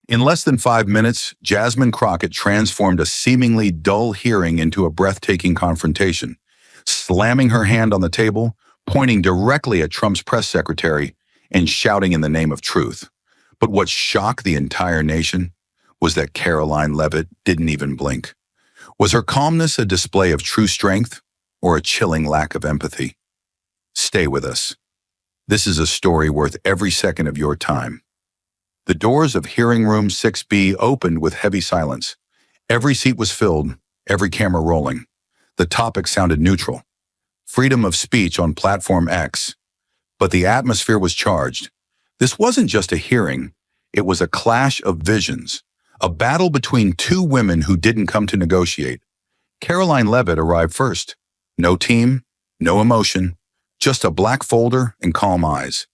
In less than 5 minutes, Jasmine Crockett transformed a seemingly dull hearing into a breathtaking confrontation, slamming her hand on the table, pointing directly at Trump's press secretary, and shouting in the name of truth. But what shocked the entire nation was that Karoline Leavitt didn't even blink. Was her calmness a display of true strength or a chilling lack of empathy? Stay with us. This is a story worth every second of your time. The doors of hearing room 6B opened with heavy silence. Every seat was filled, every camera rolling. The topic sounded neutral. Freedom of speech on Platform X. But the atmosphere was charged. This wasn't just a hearing. It was a clash of visions. A battle between two women who didn't come to negotiate. Karoline Leavitt arrived first. No team, no emotion, just a black folder and calm eyes.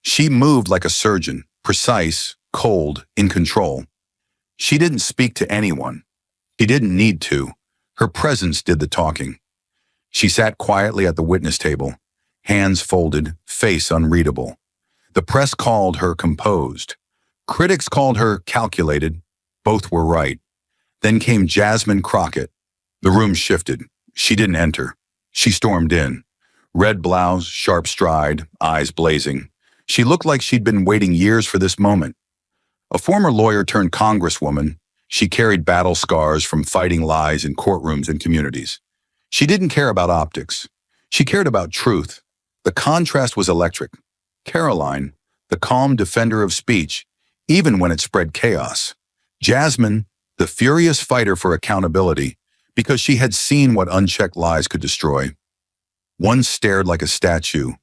She moved like a surgeon, precise, cold, in control. She didn't speak to anyone. She didn't need to. Her presence did the talking. She sat quietly at the witness table, hands folded, face unreadable. The press called her composed. Critics called her calculated. Both were right. Then came Jasmine Crockett. The room shifted. She didn't enter. She stormed in. Red blouse, sharp stride, eyes blazing. She looked like she'd been waiting years for this moment. A former lawyer turned congresswoman, she carried battle scars from fighting lies in courtrooms and communities. She didn't care about optics. She cared about truth. The contrast was electric. Karoline, the calm defender of speech, even when it spread chaos. Jasmine, the furious fighter for accountability, because she had seen what unchecked lies could destroy. One stared like a statue,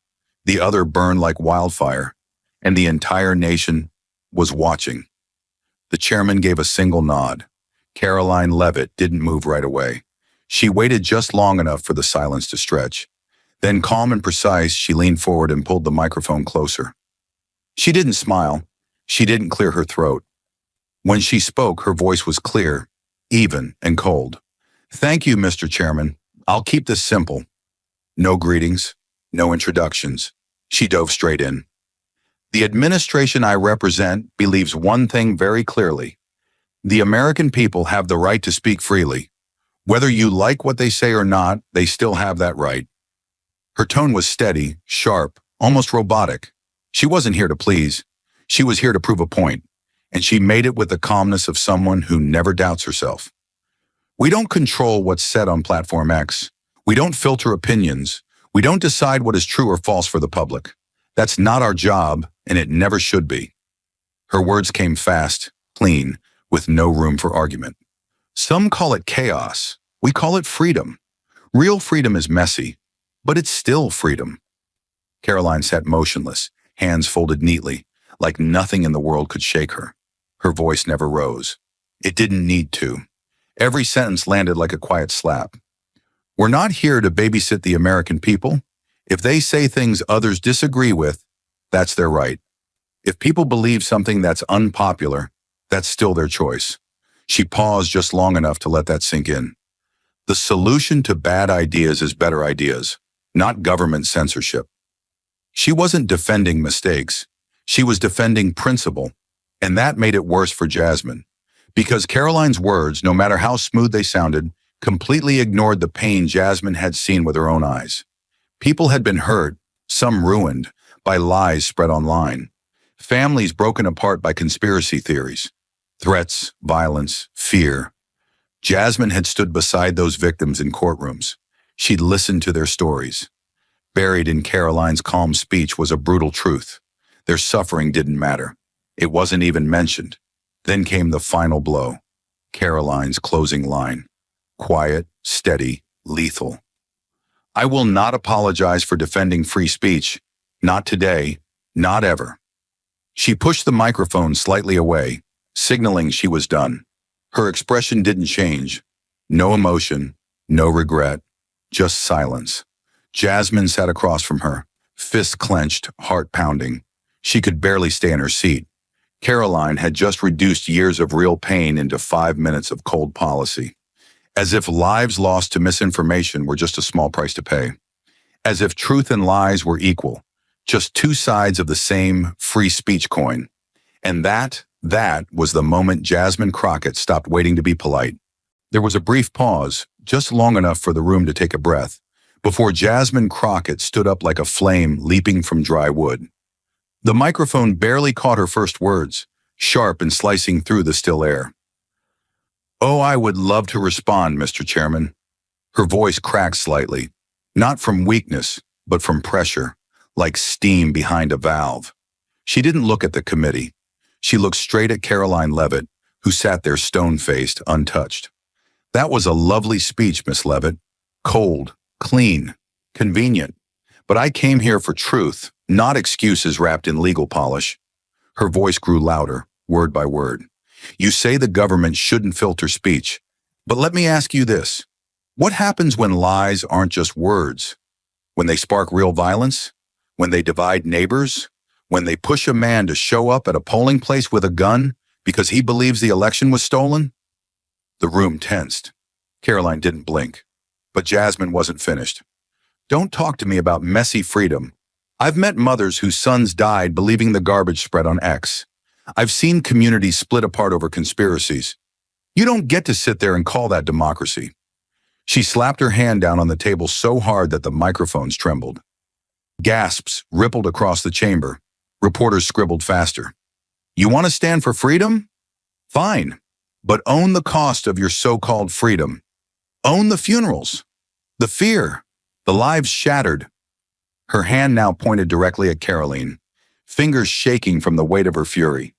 the other burned like wildfire, and the entire nation was watching. The chairman gave a single nod. Karoline Leavitt didn't move right away. She waited just long enough for the silence to stretch. Then, calm and precise, she leaned forward and pulled the microphone closer. She didn't smile. She didn't clear her throat. When she spoke, her voice was clear, even, and cold. "Thank you, Mr. Chairman. I'll keep this simple." No greetings, no introductions. She dove straight in. "The administration I represent believes one thing very clearly. The American people have the right to speak freely. Whether you like what they say or not, they still have that right." Her tone was steady, sharp, almost robotic. She wasn't here to please. She was here to prove a point, and she made it with the calmness of someone who never doubts herself. "We don't control what's said on Platform X. We don't filter opinions. We don't decide what is true or false for the public. That's not our job, and it never should be." Her words came fast, clean, with no room for argument. "Some call it chaos. We call it freedom. Real freedom is messy, but it's still freedom." Karoline sat motionless, hands folded neatly, like nothing in the world could shake her. Her voice never rose. It didn't need to. Every sentence landed like a quiet slap. "We're not here to babysit the American people. If they say things others disagree with, that's their right. If people believe something that's unpopular, that's still their choice." She paused just long enough to let that sink in. The solution to bad ideas is better ideas, not government censorship. She wasn't defending mistakes. She was defending principle, and that made it worse for Jasmine. Because Karoline's words, no matter how smooth they sounded, completely ignored the pain Jasmine had seen with her own eyes. People had been hurt, some ruined, by lies spread online. Families broken apart by conspiracy theories. Threats, violence, fear. Jasmine had stood beside those victims in courtrooms. She'd listened to their stories. Buried in Karoline's calm speech was a brutal truth. Their suffering didn't matter. It wasn't even mentioned. Then came the final blow. Karoline's closing line. Quiet, steady, lethal. "I will not apologize for defending free speech. Not today, not ever." She pushed the microphone slightly away, signaling she was done. Her expression didn't change. No emotion, no regret, just silence. Jasmine sat across from her, fists clenched, heart pounding. She could barely stay in her seat. Karoline had just reduced years of real pain into 5 minutes of cold policy. As if lives lost to misinformation were just a small price to pay. As if truth and lies were equal, just two sides of the same free speech coin. And that That was the moment Jasmine Crockett stopped waiting to be polite. There was a brief pause, just long enough for the room to take a breath, before Jasmine Crockett stood up like a flame leaping from dry wood. The microphone barely caught her first words, sharp and slicing through the still air. "Oh, I would love to respond, Mr. Chairman." Her voice cracked slightly, not from weakness, but from pressure, like steam behind a valve. She didn't look at the committee. She looked straight at Karoline Leavitt, who sat there stone-faced, untouched. "That was a lovely speech, Miss Leavitt. Cold, clean, convenient. But I came here for truth, not excuses wrapped in legal polish." Her voice grew louder, word by word. "You say the government shouldn't filter speech. But let me ask you this. What happens when lies aren't just words? When they spark real violence? When they divide neighbors? When they push a man to show up at a polling place with a gun because he believes the election was stolen?" The room tensed. Karoline didn't blink. But Jasmine wasn't finished. "Don't talk to me about messy freedom. I've met mothers whose sons died believing the garbage spread on X. I've seen communities split apart over conspiracies. You don't get to sit there and call that democracy." She slapped her hand down on the table so hard that the microphones trembled. Gasps rippled across the chamber. Reporters scribbled faster. "You want to stand for freedom? Fine, but own the cost of your so-called freedom. Own the funerals, the fear, the lives shattered." Her hand now pointed directly at Karoline, fingers shaking from the weight of her fury.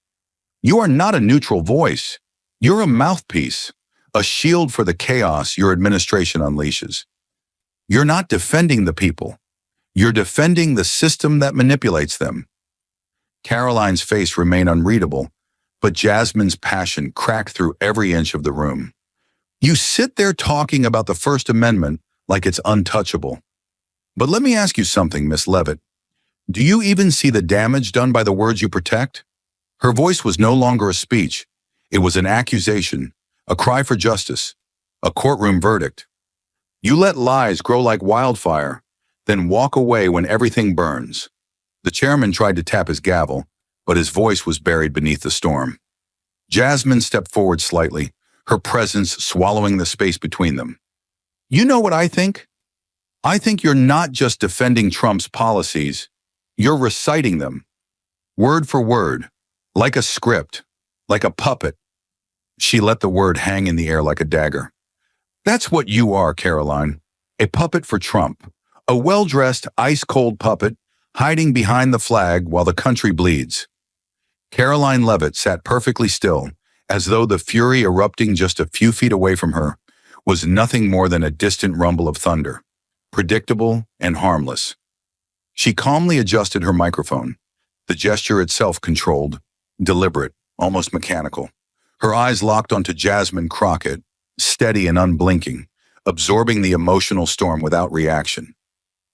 "You are not a neutral voice. You're a mouthpiece, a shield for the chaos your administration unleashes. You're not defending the people. You're defending the system that manipulates them." Karoline's face remained unreadable, but Jasmine's passion cracked through every inch of the room. "You sit there talking about the First Amendment like it's untouchable. But let me ask you something, Miss Leavitt. Do you even see the damage done by the words you protect?" Her voice was no longer a speech. It was an accusation, a cry for justice, a courtroom verdict. "You let lies grow like wildfire, then walk away when everything burns." The chairman tried to tap his gavel, but his voice was buried beneath the storm. Jasmine stepped forward slightly, her presence swallowing the space between them. "You know what I think? I think you're not just defending Trump's policies, you're reciting them, word for word, like a script, like a puppet." She let the word hang in the air like a dagger. "That's what you are, Karoline, a puppet for Trump, a well-dressed, ice-cold puppet hiding behind the flag while the country bleeds." Karoline Leavitt sat perfectly still, as though the fury erupting just a few feet away from her was nothing more than a distant rumble of thunder, predictable and harmless. She calmly adjusted her microphone, the gesture itself controlled, deliberate, almost mechanical. Her eyes locked onto Jasmine Crockett, steady and unblinking, absorbing the emotional storm without reaction.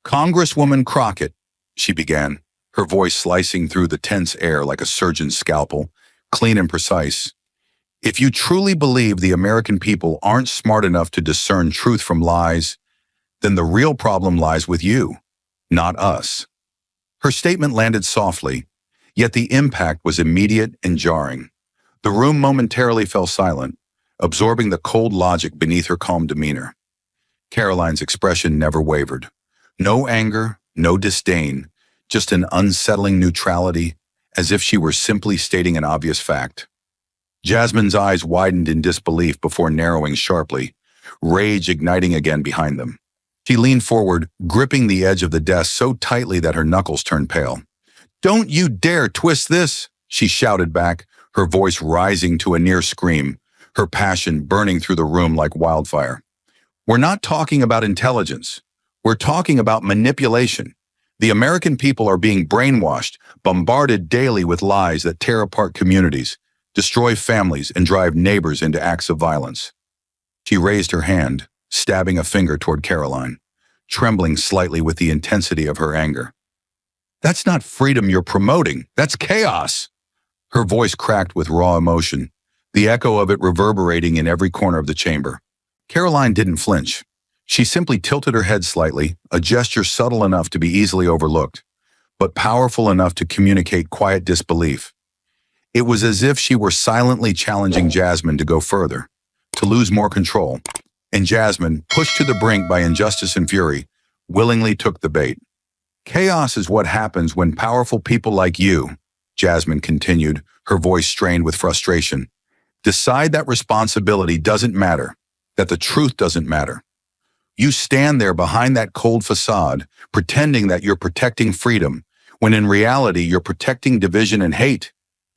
"Congresswoman Crockett," she began, her voice slicing through the tense air like a surgeon's scalpel, clean and precise. "If you truly believe the American people aren't smart enough to discern truth from lies, then the real problem lies with you, not us." Her statement landed softly, yet the impact was immediate and jarring. The room momentarily fell silent, absorbing the cold logic beneath her calm demeanor. Karoline's expression never wavered. No anger, no disdain, just an unsettling neutrality, as if she were simply stating an obvious fact. Jasmine's eyes widened in disbelief before narrowing sharply, rage igniting again behind them. She leaned forward, gripping the edge of the desk so tightly that her knuckles turned pale. "Don't you dare twist this!" she shouted back, her voice rising to a near scream, her passion burning through the room like wildfire. "We're not talking about intelligence. We're talking about manipulation. The American people are being brainwashed, bombarded daily with lies that tear apart communities, destroy families, and drive neighbors into acts of violence." She raised her hand, stabbing a finger toward Karoline, trembling slightly with the intensity of her anger. "That's not freedom you're promoting. That's chaos." Her voice cracked with raw emotion, the echo of it reverberating in every corner of the chamber. Karoline didn't flinch. She simply tilted her head slightly, a gesture subtle enough to be easily overlooked, but powerful enough to communicate quiet disbelief. It was as if she were silently challenging Jasmine to go further, to lose more control. And Jasmine, pushed to the brink by injustice and fury, willingly took the bait. Chaos is what happens when powerful people like you, Jasmine continued, her voice strained with frustration, decide that responsibility doesn't matter, that the truth doesn't matter. You stand there behind that cold facade, pretending that you're protecting freedom, when in reality you're protecting division and hate.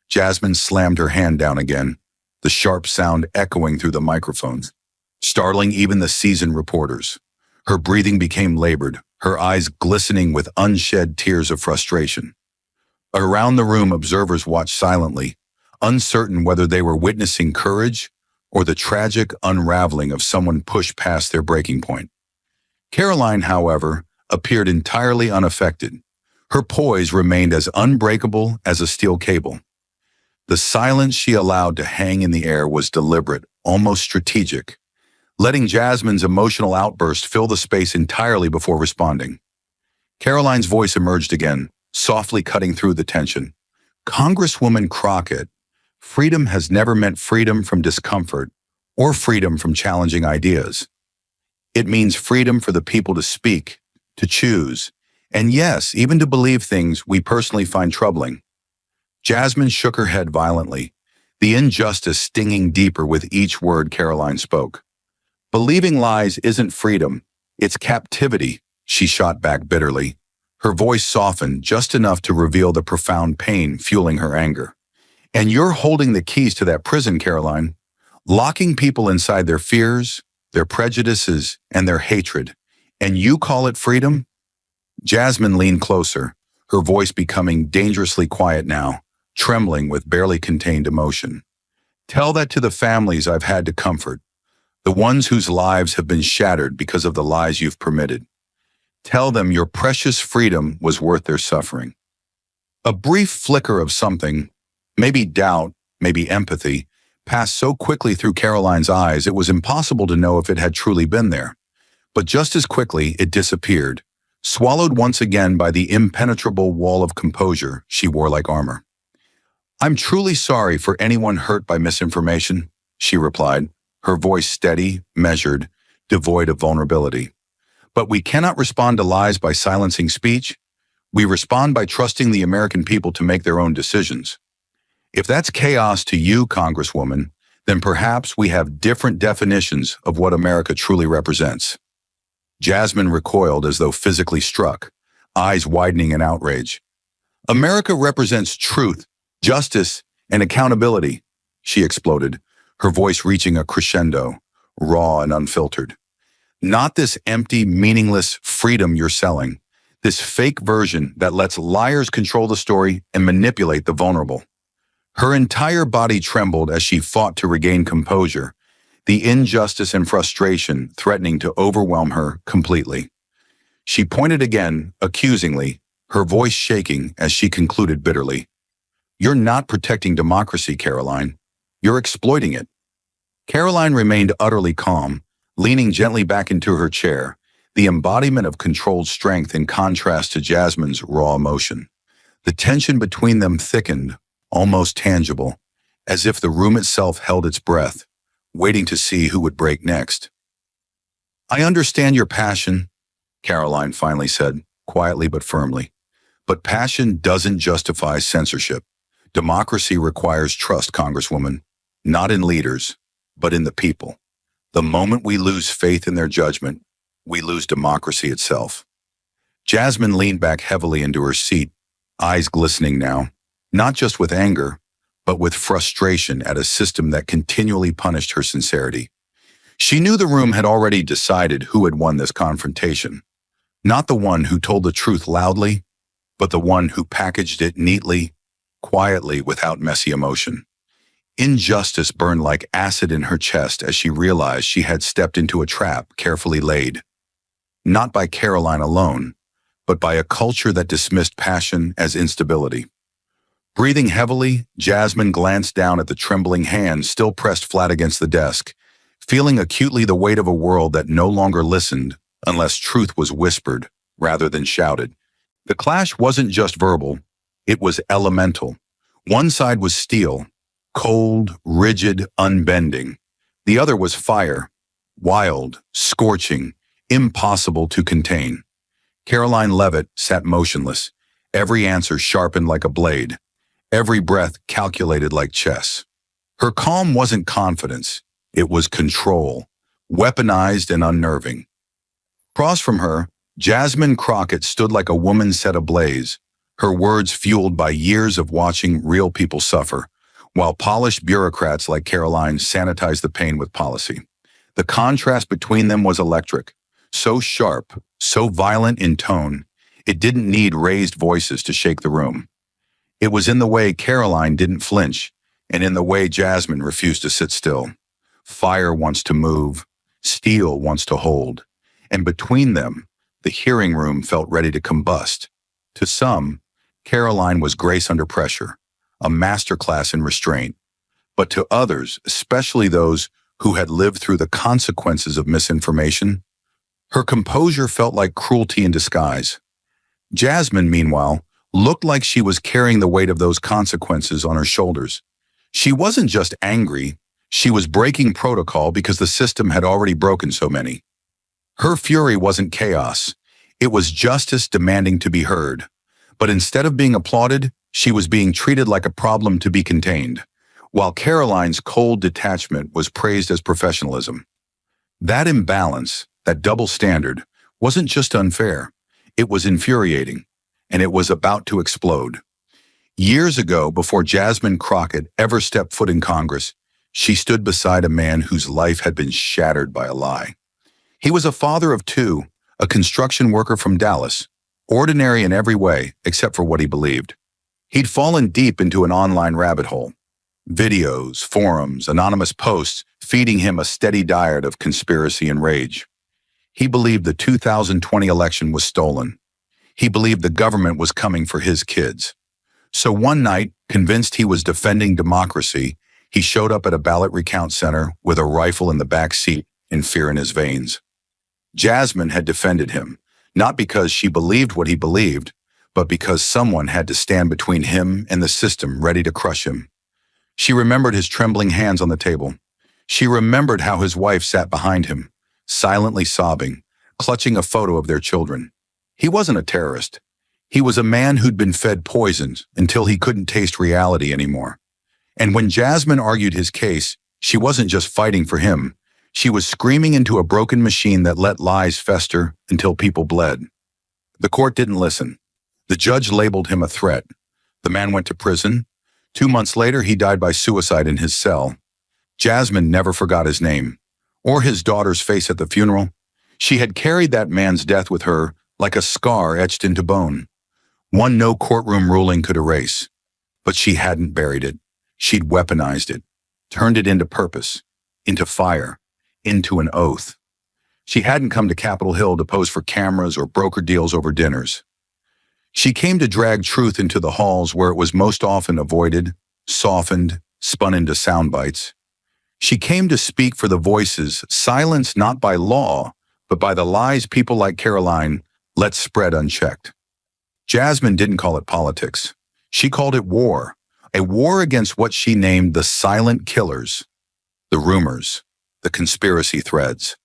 Jasmine slammed her hand down again, the sharp sound echoing through the microphones, startling even the seasoned reporters. Her breathing became labored, her eyes glistening with unshed tears of frustration. Around the room, observers watched silently, uncertain whether they were witnessing courage or the tragic unraveling of someone pushed past their breaking point. Karoline, however, appeared entirely unaffected. Her poise remained as unbreakable as a steel cable. The silence she allowed to hang in the air was deliberate, almost strategic, letting Jasmine's emotional outburst fill the space entirely before responding. Karoline's voice emerged again, softly cutting through the tension. Congresswoman Crockett, freedom has never meant freedom from discomfort or freedom from challenging ideas. It means freedom for the people to speak, to choose, and yes, even to believe things we personally find troubling. Jasmine shook her head violently, the injustice stinging deeper with each word Karoline spoke. Believing lies isn't freedom, it's captivity, she shot back bitterly. Her voice softened just enough to reveal the profound pain fueling her anger. And you're holding the keys to that prison, Karoline, locking people inside their fears, their prejudices, and their hatred. And you call it freedom? Jasmine leaned closer, her voice becoming dangerously quiet now, trembling with barely contained emotion. Tell that to the families I've had to comfort, the ones whose lives have been shattered because of the lies you've permitted. Tell them your precious freedom was worth their suffering. A brief flicker of something, maybe doubt, maybe empathy, passed so quickly through Karoline's eyes it was impossible to know if it had truly been there. But just as quickly it disappeared, swallowed once again by the impenetrable wall of composure she wore like armor. I'm truly sorry for anyone hurt by misinformation, she replied, her voice steady, measured, devoid of vulnerability. But we cannot respond to lies by silencing speech. We respond by trusting the American people to make their own decisions. If that's chaos to you, Congresswoman, then perhaps we have different definitions of what America truly represents. Jasmine recoiled as though physically struck, eyes widening in outrage. America represents truth, justice, and accountability, she exploded, her voice reaching a crescendo, raw and unfiltered. Not this empty, meaningless freedom you're selling, this fake version that lets liars control the story and manipulate the vulnerable. Her entire body trembled as she fought to regain composure, the injustice and frustration threatening to overwhelm her completely. She pointed again, accusingly, her voice shaking as she concluded bitterly. You're not protecting democracy, Karoline. You're exploiting it. Karoline remained utterly calm, leaning gently back into her chair, the embodiment of controlled strength in contrast to Jasmine's raw emotion. The tension between them thickened, almost tangible, as if the room itself held its breath, waiting to see who would break next. I understand your passion, Karoline finally said, quietly but firmly. But passion doesn't justify censorship. Democracy requires trust, Congresswoman, not in leaders, but in the people. The moment we lose faith in their judgment, we lose democracy itself. Jasmine leaned back heavily into her seat, eyes glistening now, not just with anger, but with frustration at a system that continually punished her sincerity. She knew the room had already decided who had won this confrontation. Not the one who told the truth loudly, but the one who packaged it neatly, quietly, without messy emotion. Injustice burned like acid in her chest as she realized she had stepped into a trap carefully laid. Not by Karoline alone, but by a culture that dismissed passion as instability. Breathing heavily, Jasmine glanced down at the trembling hand still pressed flat against the desk, feeling acutely the weight of a world that no longer listened unless truth was whispered rather than shouted. The clash wasn't just verbal, it was elemental. One side was steel, cold, rigid, unbending. The other was fire, wild, scorching, impossible to contain. Karoline Leavitt sat motionless, every answer sharpened like a blade, every breath calculated like chess. Her calm wasn't confidence, it was control, weaponized and unnerving. Across from her, Jasmine Crockett stood like a woman set ablaze, her words fueled by years of watching real people suffer, while polished bureaucrats like Karoline sanitized the pain with policy. The contrast between them was electric, so sharp, so violent in tone, it didn't need raised voices to shake the room. It was in the way Karoline didn't flinch, and in the way Jasmine refused to sit still. Fire wants to move, steel wants to hold, and between them, the hearing room felt ready to combust. To some, Karoline was grace under pressure, a masterclass in restraint. But to others, especially those who had lived through the consequences of misinformation, her composure felt like cruelty in disguise. Jasmine, meanwhile, looked like she was carrying the weight of those consequences on her shoulders. She wasn't just angry, she was breaking protocol because the system had already broken so many. Her fury wasn't chaos, it was justice demanding to be heard. But instead of being applauded, she was being treated like a problem to be contained, while Karoline's cold detachment was praised as professionalism. That imbalance, that double standard, wasn't just unfair, it was infuriating, and it was about to explode. Years ago, before Jasmine Crockett ever stepped foot in Congress, she stood beside a man whose life had been shattered by a lie. He was a father of two, a construction worker from Dallas, ordinary in every way except for what he believed. He'd fallen deep into an online rabbit hole. Videos, forums, anonymous posts feeding him a steady diet of conspiracy and rage. He believed the 2020 election was stolen. He believed the government was coming for his kids. So one night, convinced he was defending democracy, he showed up at a ballot recount center with a rifle in the back seat and fear in his veins. Jasmine had defended him, not because she believed what he believed, but because someone had to stand between him and the system ready to crush him. She remembered his trembling hands on the table. She remembered how his wife sat behind him, silently sobbing, clutching a photo of their children. He wasn't a terrorist. He was a man who'd been fed poisons until he couldn't taste reality anymore. And when Jasmine argued his case, she wasn't just fighting for him. She was screaming into a broken machine that let lies fester until people bled. The court didn't listen. The judge labeled him a threat. The man went to prison. 2 months later, he died by suicide in his cell. Jasmine never forgot his name, or his daughter's face at the funeral. She had carried that man's death with her like a scar etched into bone, one no courtroom ruling could erase. But she hadn't buried it. She'd weaponized it, turned it into purpose, into fire, into an oath. She hadn't come to Capitol Hill to pose for cameras or broker deals over dinners. She came to drag truth into the halls where it was most often avoided, softened, spun into sound bites. She came to speak for the voices silenced not by law, but by the lies people like Karoline let spread unchecked. Jasmine didn't call it politics. She called it war, a war against what she named the silent killers, the rumors, the conspiracy threads,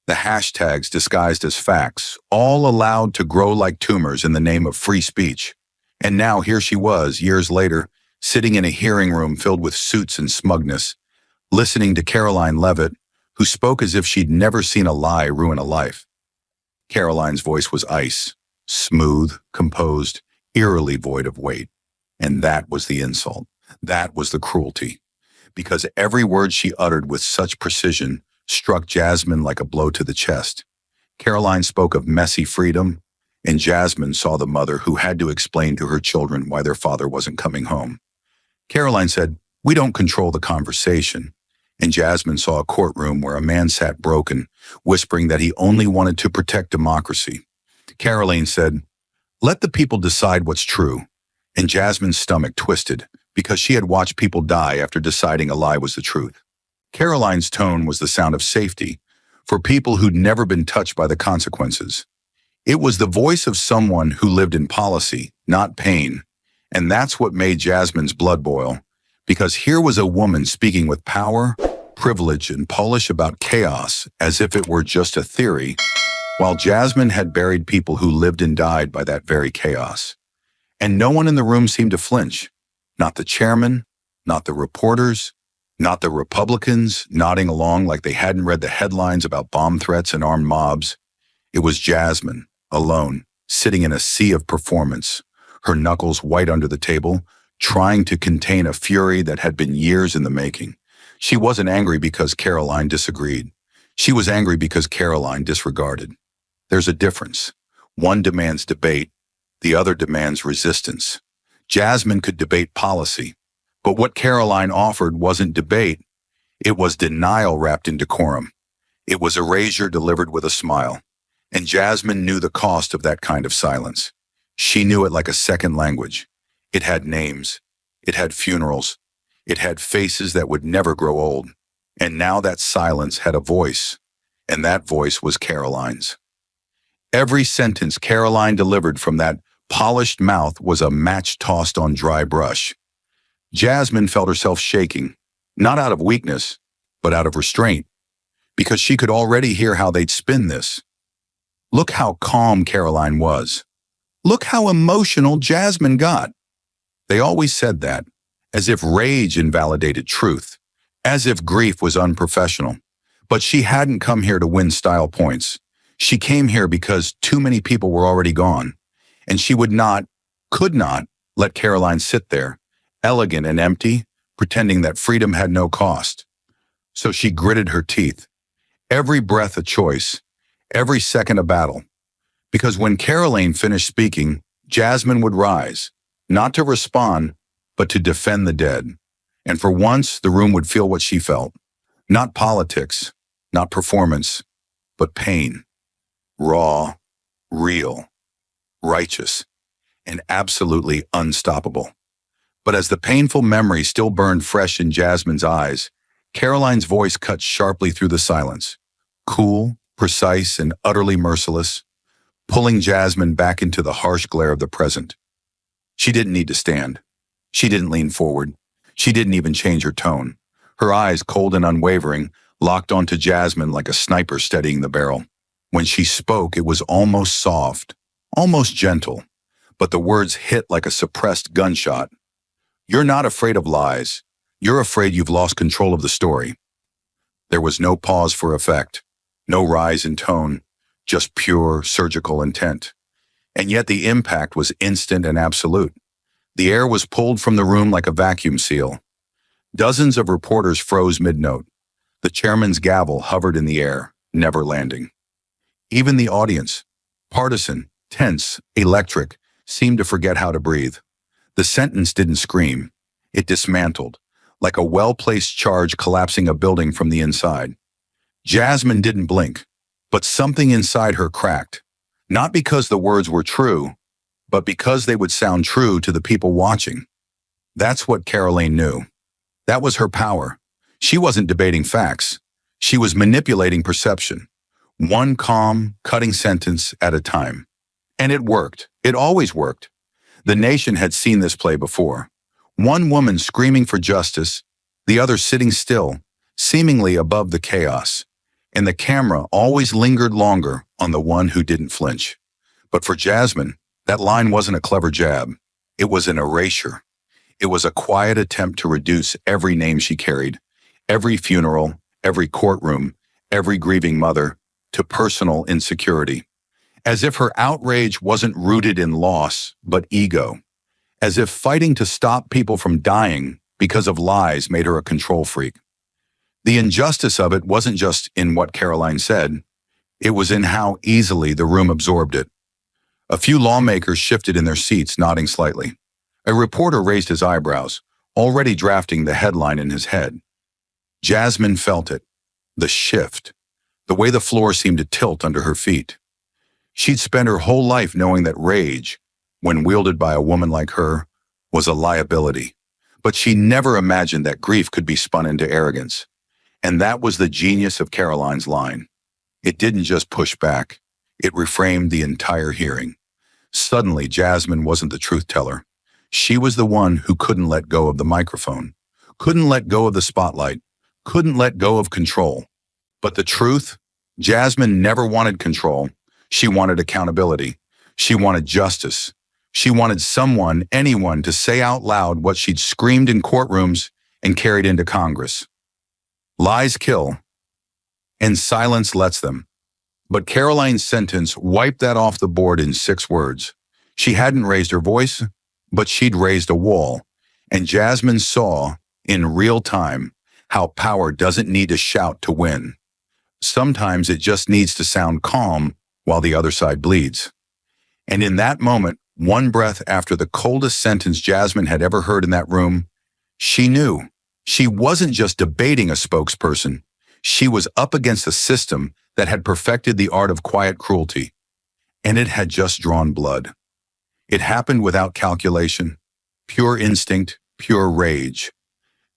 the hashtags disguised as facts, all allowed to grow like tumors in the name of free speech. And now here she was, years later, sitting in a hearing room filled with suits and smugness, listening to Karoline Leavitt, who spoke as if she'd never seen a lie ruin a life. Karoline's voice was ice, smooth, composed, eerily void of weight. And that was the insult. That was the cruelty. Because every word she uttered with such precision struck Jasmine like a blow to the chest. Karoline spoke of messy freedom, and Jasmine saw the mother who had to explain to her children why their father wasn't coming home. Karoline said, "We don't control the conversation." And Jasmine saw a courtroom where a man sat broken, whispering that he only wanted to protect democracy. Karoline said, "Let the people decide what's true." And Jasmine's stomach twisted because she had watched people die after deciding a lie was the truth. Karoline's tone was the sound of safety for people who'd never been touched by the consequences. It was the voice of someone who lived in policy, not pain, And that's what made Jasmine's blood boil, because here was a woman speaking with power, privilege, and polish about chaos as if it were just a theory, while Jasmine had buried people who lived and died by that very chaos. And no one in the room seemed to flinch. Not the chairman, not the reporters, not the Republicans nodding along like they hadn't read the headlines about bomb threats and armed mobs. It was Jasmine, alone, sitting in a sea of performance, her knuckles white under the table, trying to contain a fury that had been years in the making. She wasn't angry because Karoline disagreed. She was angry because Karoline disregarded. There's a difference. One demands debate, the other demands resistance. Jasmine could debate policy, but what Karoline offered wasn't debate. It was denial wrapped in decorum. It was erasure delivered with a smile. And Jasmine knew the cost of that kind of silence. She knew it like a second language. It had names. It had funerals. It had faces that would never grow old. And now that silence had a voice, and that voice was Karoline's. Every sentence Karoline delivered from that polished mouth was a match tossed on dry brush. Jasmine felt herself shaking, not out of weakness, but out of restraint, because she could already hear how they'd spin this. Look how calm Karoline was. Look how emotional Jasmine got. They always said that, as if rage invalidated truth, as if grief was unprofessional. But she hadn't come here to win style points. She came here because too many people were already gone, and she could not let Karoline sit there, elegant and empty, pretending that freedom had no cost. So she gritted her teeth, every breath a choice, every second a battle. Because when Karoline finished speaking, Jasmine would rise, not to respond, but to defend the dead. And for once, the room would feel what she felt. Not politics, not performance, but pain. Raw, real, righteous, and absolutely unstoppable. But as the painful memory still burned fresh in Jasmine's eyes, Karoline's voice cut sharply through the silence, cool, precise, and utterly merciless, pulling Jasmine back into the harsh glare of the present. She didn't need to stand. She didn't lean forward. She didn't even change her tone. Her eyes, cold and unwavering, locked onto Jasmine like a sniper steadying the barrel. When she spoke, it was almost soft, almost gentle, but the words hit like a suppressed gunshot. You're not afraid of lies. You're afraid you've lost control of the story. There was no pause for effect, no rise in tone, just pure surgical intent. And yet the impact was instant and absolute. The air was pulled from the room like a vacuum seal. Dozens of reporters froze mid-note. The chairman's gavel hovered in the air, never landing. Even the audience, partisan, tense, electric, seemed to forget how to breathe. The sentence didn't scream. It dismantled, like a well-placed charge collapsing a building from the inside. Jasmine didn't blink, but something inside her cracked. Not because the words were true, but because they would sound true to the people watching. That's what Karoline knew. That was her power. She wasn't debating facts. She was manipulating perception. One calm, cutting sentence at a time. And it worked. It always worked. The nation had seen this play before. One woman screaming for justice, the other sitting still, seemingly above the chaos. And the camera always lingered longer on the one who didn't flinch. But for Jasmine, that line wasn't a clever jab. It was an erasure. It was a quiet attempt to reduce every name she carried, every funeral, every courtroom, every grieving mother, to personal insecurity. As if her outrage wasn't rooted in loss, but ego. As if fighting to stop people from dying because of lies made her a control freak. The injustice of it wasn't just in what Karoline said. It was in how easily the room absorbed it. A few lawmakers shifted in their seats, nodding slightly. A reporter raised his eyebrows, already drafting the headline in his head. Jasmine felt it. The shift. The way the floor seemed to tilt under her feet. She'd spent her whole life knowing that rage, when wielded by a woman like her, was a liability. But she never imagined that grief could be spun into arrogance. And that was the genius of Karoline's line. It didn't just push back. It reframed the entire hearing. Suddenly, Jasmine wasn't the truth teller. She was the one who couldn't let go of the microphone, couldn't let go of the spotlight, couldn't let go of control. But the truth, Jasmine never wanted control. She wanted accountability. She wanted justice. She wanted someone, anyone, to say out loud what she'd screamed in courtrooms and carried into Congress. Lies kill, and silence lets them. But Karoline's sentence wiped that off the board in 6 words. She hadn't raised her voice, but she'd raised a wall. And Jasmine saw, in real time, how power doesn't need to shout to win. Sometimes it just needs to sound calm while the other side bleeds. And in that moment, one breath after the coldest sentence Jasmine had ever heard in that room, she knew she wasn't just debating a spokesperson. She was up against a system that had perfected the art of quiet cruelty, and it had just drawn blood. It happened without calculation, pure instinct, pure rage.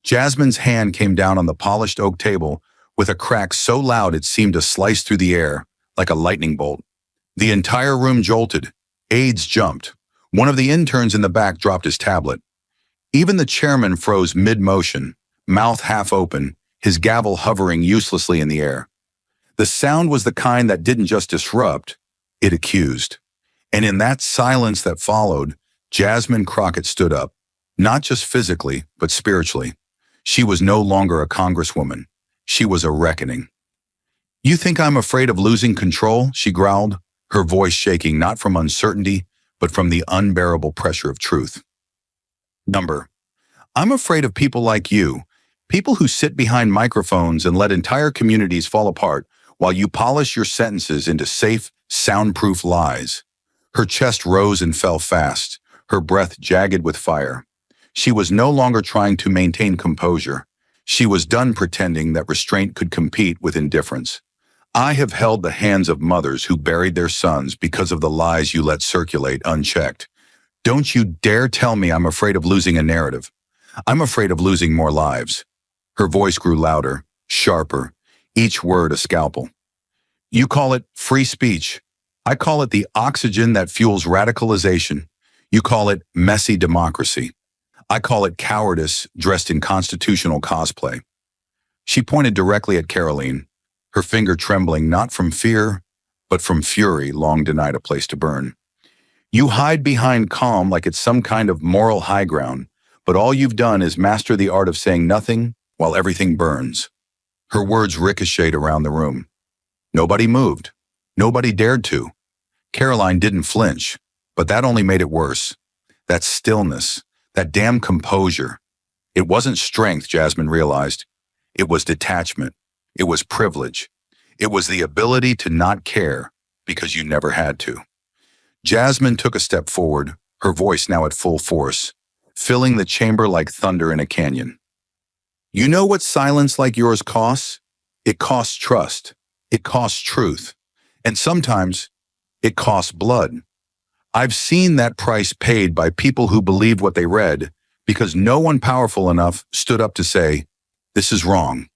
Jasmine's hand came down on the polished oak table with a crack so loud it seemed to slice through the air like a lightning bolt. The entire room jolted. Aides jumped. One of the interns in the back dropped his tablet. Even the chairman froze mid-motion, mouth half open, his gavel hovering uselessly in the air. The sound was the kind that didn't just disrupt, it accused. And in that silence that followed, Jasmine Crockett stood up, not just physically, but spiritually. She was no longer a congresswoman. She was a reckoning. "You think I'm afraid of losing control?" she growled, her voice shaking not from uncertainty, but from the unbearable pressure of truth. "I'm afraid of people like you, people who sit behind microphones and let entire communities fall apart while you polish your sentences into safe, soundproof lies." Her chest rose and fell fast, her breath jagged with fire. She was no longer trying to maintain composure. She was done pretending that restraint could compete with indifference. "I have held the hands of mothers who buried their sons because of the lies you let circulate unchecked. Don't you dare tell me I'm afraid of losing a narrative. I'm afraid of losing more lives." Her voice grew louder, sharper, each word a scalpel. "You call it free speech. I call it the oxygen that fuels radicalization. You call it messy democracy. I call it cowardice dressed in constitutional cosplay." She pointed directly at Karoline, her finger trembling not from fear, but from fury long denied a place to burn. "You hide behind calm like it's some kind of moral high ground, but all you've done is master the art of saying nothing while everything burns." Her words ricocheted around the room. Nobody moved. Nobody dared to. Karoline didn't flinch, but that only made it worse. That stillness, that damn composure. It wasn't strength, Jasmine realized. It was detachment. It was privilege. It was the ability to not care because you never had to. Jasmine took a step forward, her voice now at full force, filling the chamber like thunder in a canyon. "You know what silence like yours costs? It costs trust. It costs truth. And sometimes, it costs blood. I've seen that price paid by people who believed what they read because no one powerful enough stood up to say, 'This is wrong.'"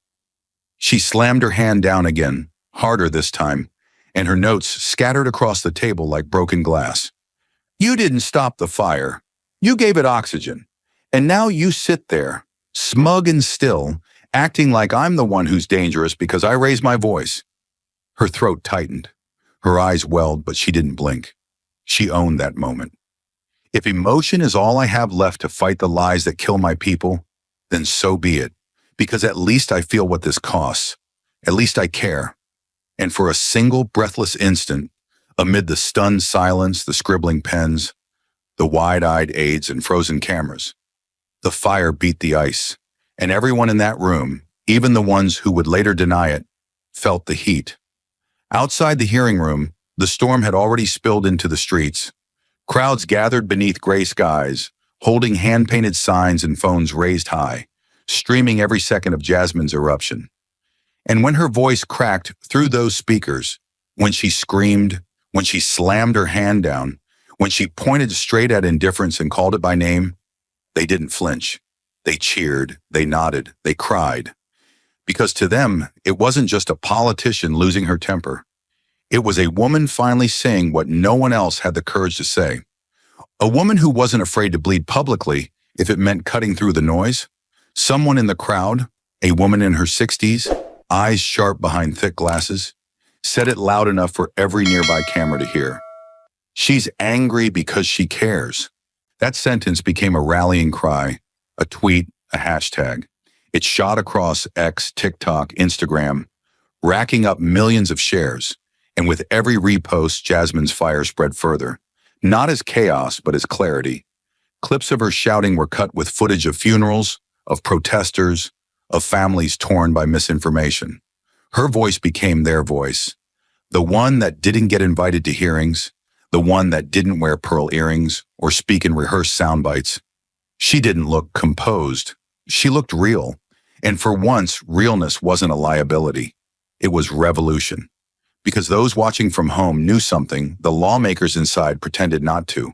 She slammed her hand down again, harder this time, and her notes scattered across the table like broken glass. "You didn't stop the fire. You gave it oxygen. And now you sit there, smug and still, acting like I'm the one who's dangerous because I raised my voice." Her throat tightened. Her eyes welled, but she didn't blink. She owned that moment. "If emotion is all I have left to fight the lies that kill my people, then so be it, because at least I feel what this costs. At least I care." And for a single breathless instant, amid the stunned silence, the scribbling pens, the wide-eyed aides and frozen cameras, the fire beat the ice, and everyone in that room, even the ones who would later deny it, felt the heat. Outside the hearing room, the storm had already spilled into the streets. Crowds gathered beneath gray skies, holding hand-painted signs and phones raised high, streaming every second of Jasmine's eruption. And when her voice cracked through those speakers, when she screamed, when she slammed her hand down, when she pointed straight at indifference and called it by name, they didn't flinch. They cheered, they nodded, they cried. Because to them, it wasn't just a politician losing her temper. It was a woman finally saying what no one else had the courage to say. A woman who wasn't afraid to bleed publicly if it meant cutting through the noise. Someone in the crowd, a woman in her 60s, eyes sharp behind thick glasses, said it loud enough for every nearby camera to hear. She's angry because she cares. That sentence became a rallying cry, a tweet, a hashtag. It shot across X, TikTok, Instagram, racking up millions of shares. And with every repost, Jasmine's fire spread further. Not as chaos, but as clarity. Clips of her shouting were cut with footage of funerals, of protesters, of families torn by misinformation. Her voice became their voice. The one that didn't get invited to hearings, the one that didn't wear pearl earrings or speak in rehearsed sound bites. She didn't look composed. She looked real. And for once, realness wasn't a liability. It was revolution. Because those watching from home knew something the lawmakers inside pretended not to.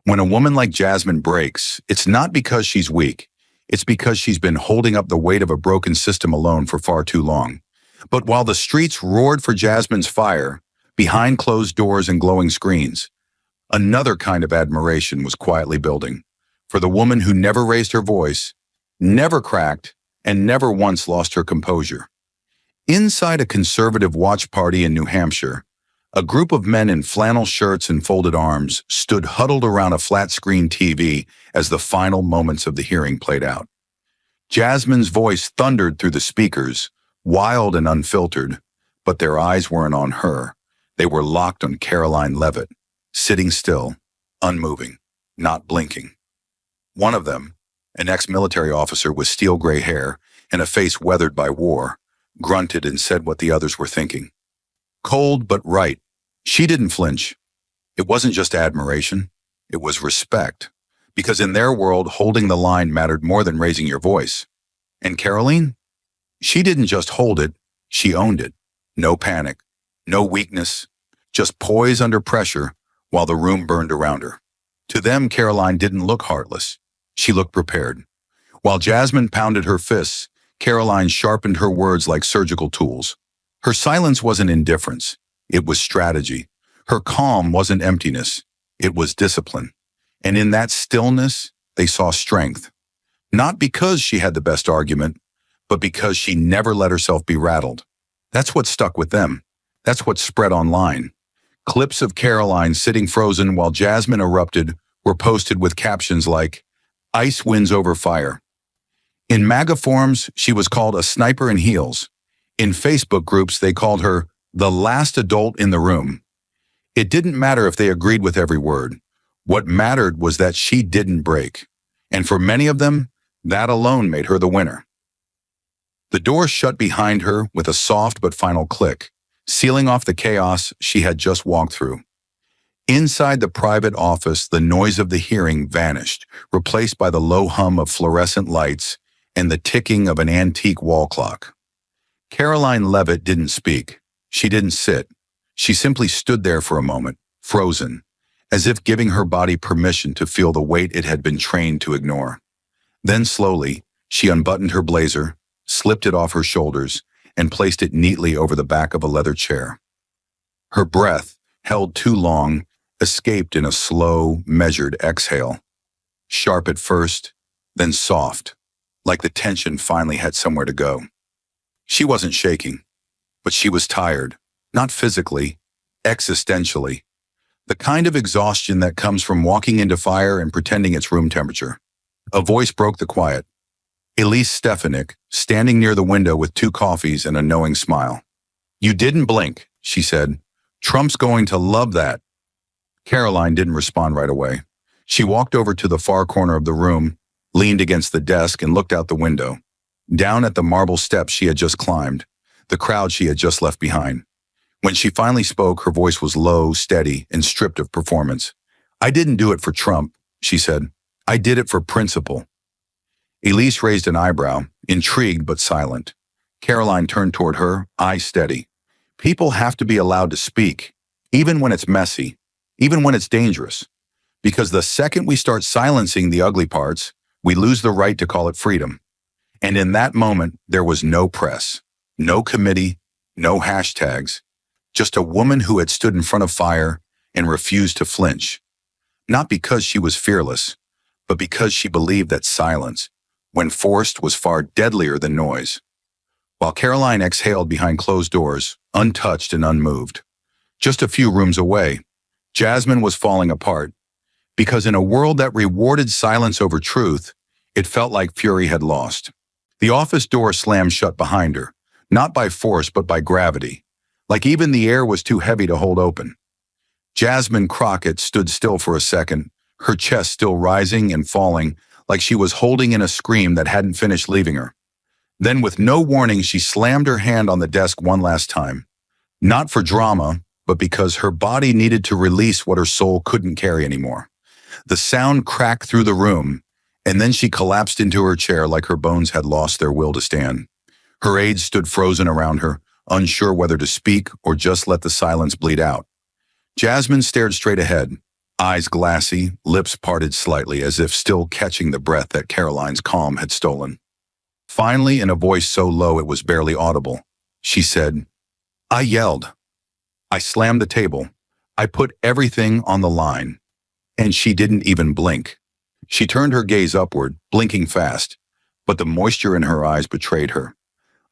When a woman like Jasmine breaks, it's not because she's weak. It's because she's been holding up the weight of a broken system alone for far too long. But while the streets roared for Jasmine's fire, behind closed doors and glowing screens, another kind of admiration was quietly building. For the woman who never raised her voice, never cracked, and never once lost her composure. Inside a conservative watch party in New Hampshire, a group of men in flannel shirts and folded arms stood huddled around a flat-screen TV as the final moments of the hearing played out. Jasmine's voice thundered through the speakers, wild and unfiltered, but their eyes weren't on her. They were locked on Karoline Leavitt, sitting still, unmoving, not blinking. One of them, an ex-military officer with steel-gray hair and a face weathered by war, grunted and said what the others were thinking. Cold but right. She didn't flinch. It wasn't just admiration. It was respect. Because in their world, holding the line mattered more than raising your voice. And Karoline? She didn't just hold it, she owned it. No panic, no weakness, just poise under pressure while the room burned around her. To them, Karoline didn't look heartless. She looked prepared. While Jasmine pounded her fists, Karoline sharpened her words like surgical tools. Her silence wasn't indifference. It was strategy. Her calm wasn't emptiness. It was discipline. And in that stillness, they saw strength. Not because she had the best argument, but because she never let herself be rattled. That's what stuck with them. That's what spread online. Clips of Karoline sitting frozen while Jasmine erupted were posted with captions like, "Ice wins over fire." In MAGA forums, she was called a sniper in heels. In Facebook groups, they called her the last adult in the room. It didn't matter if they agreed with every word. What mattered was that she didn't break. And for many of them, that alone made her the winner. The door shut behind her with a soft but final click, sealing off the chaos she had just walked through. Inside the private office, the noise of the hearing vanished, replaced by the low hum of fluorescent lights and the ticking of an antique wall clock. Karoline Leavitt didn't speak. She didn't sit. She simply stood there for a moment, frozen, as if giving her body permission to feel the weight it had been trained to ignore. Then slowly, she unbuttoned her blazer, slipped it off her shoulders, and placed it neatly over the back of a leather chair. Her breath, held too long, escaped in a slow, measured exhale. Sharp at first, then soft, like the tension finally had somewhere to go. She wasn't shaking, but she was tired, not physically, existentially. The kind of exhaustion that comes from walking into fire and pretending it's room temperature. A voice broke the quiet. Elise Stefanik, standing near the window with 2 coffees and a knowing smile. "You didn't blink," she said. "Trump's going to love that." Karoline didn't respond right away. She walked over to the far corner of the room, leaned against the desk and looked out the window. Down at the marble steps she had just climbed, the crowd she had just left behind. When she finally spoke, her voice was low, steady, and stripped of performance. "I didn't do it for Trump," she said. "I did it for principle." Elise raised an eyebrow, intrigued but silent. Karoline turned toward her, eyes steady. People have to be allowed to speak, even when it's messy, even when it's dangerous. Because the second we start silencing the ugly parts, we lose the right to call it freedom. And in that moment, there was no press, no committee, no hashtags, just a woman who had stood in front of fire and refused to flinch. not because she was fearless, but because she believed that silence, when forced, was far deadlier than noise. While Karoline exhaled behind closed doors, untouched and unmoved, just a few rooms away, Jasmine was falling apart, because in a world that rewarded silence over truth, it felt like Fury had lost. The office door slammed shut behind her, not by force but by gravity, like even the air was too heavy to hold open. Jasmine Crockett stood still for a second, her chest still rising and falling, like she was holding in a scream that hadn't finished leaving her. Then, with no warning, she slammed her hand on the desk one last time. Not for drama, but because her body needed to release what her soul couldn't carry anymore. The sound cracked through the room, and then she collapsed into her chair like her bones had lost their will to stand. Her aides stood frozen around her, unsure whether to speak or just let the silence bleed out. Jasmine stared straight ahead, eyes glassy, lips parted slightly as if still catching the breath that Karoline's calm had stolen. Finally, in a voice so low it was barely audible, she said, "I yelled. I slammed the table. I put everything on the line." And she didn't even blink. She turned her gaze upward, blinking fast, but the moisture in her eyes betrayed her.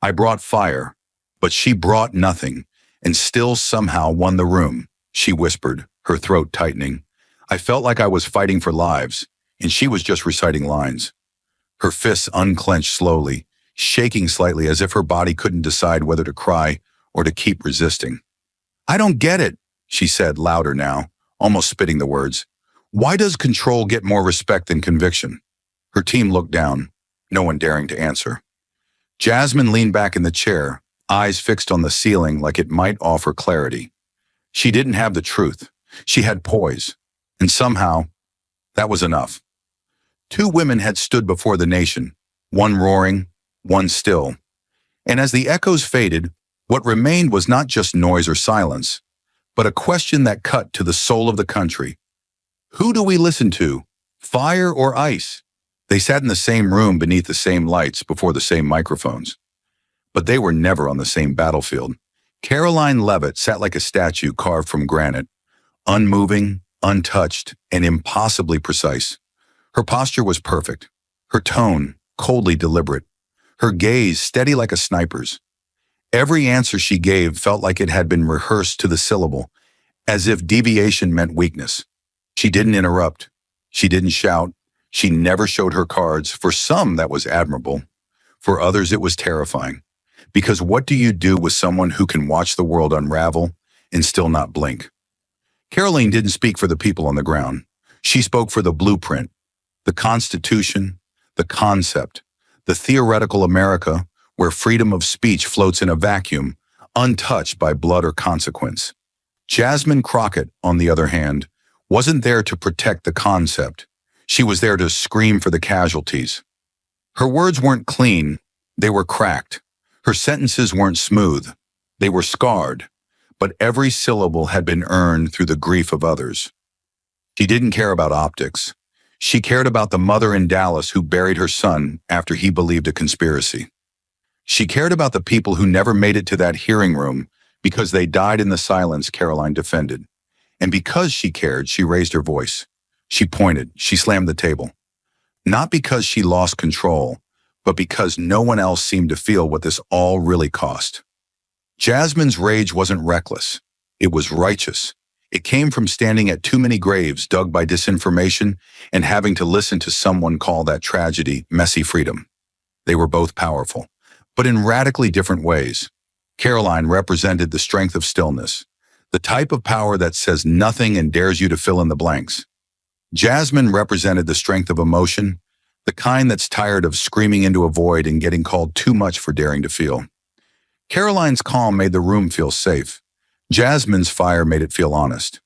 "I brought fire, but she brought nothing, and still somehow won the room," she whispered, her throat tightening. "I felt like I was fighting for lives, and she was just reciting lines." Her fists unclenched slowly, shaking slightly as if her body couldn't decide whether to cry or to keep resisting. "I don't get it," she said, louder now, almost spitting the words. "Why does control get more respect than conviction?" Her team looked down, no one daring to answer. Jasmine leaned back in the chair, eyes fixed on the ceiling like it might offer clarity. She didn't have the truth. She had poise. And somehow, that was enough. Two women had stood before the nation, one roaring, one still. And as the echoes faded, what remained was not just noise or silence, but a question that cut to the soul of the country. Who do we listen to, fire or ice? They sat in the same room beneath the same lights before the same microphones. But they were never on the same battlefield. Karoline Leavitt sat like a statue carved from granite, unmoving, untouched, and impossibly precise. Her posture was perfect, her tone coldly deliberate, her gaze steady like a sniper's. Every answer she gave felt like it had been rehearsed to the syllable, as if deviation meant weakness. She didn't interrupt. She didn't shout. She never showed her cards. For some, that was admirable. For others, it was terrifying. Because what do you do with someone who can watch the world unravel and still not blink? Karoline didn't speak for the people on the ground. She spoke for the blueprint, the Constitution, the concept, the theoretical America where freedom of speech floats in a vacuum, untouched by blood or consequence. Jasmine Crockett, on the other hand, wasn't there to protect the concept. She was there to scream for the casualties. Her words weren't clean, they were cracked. Her sentences weren't smooth, they were scarred, but every syllable had been earned through the grief of others. She didn't care about optics. She cared about the mother in Dallas who buried her son after he believed a conspiracy. She cared about the people who never made it to that hearing room because they died in the silence Karoline defended. And because she cared, she raised her voice. She pointed, she slammed the table. Not because she lost control, but because no one else seemed to feel what this all really cost. Jasmine's rage wasn't reckless. It was righteous. It came from standing at too many graves dug by disinformation and having to listen to someone call that tragedy messy freedom. They were both powerful, but in radically different ways. Karoline represented the strength of stillness, the type of power that says nothing and dares you to fill in the blanks. Jasmine represented the strength of emotion, the kind that's tired of screaming into a void and getting called too much for daring to feel. Karoline's calm made the room feel safe. Jasmine's fire made it feel honest.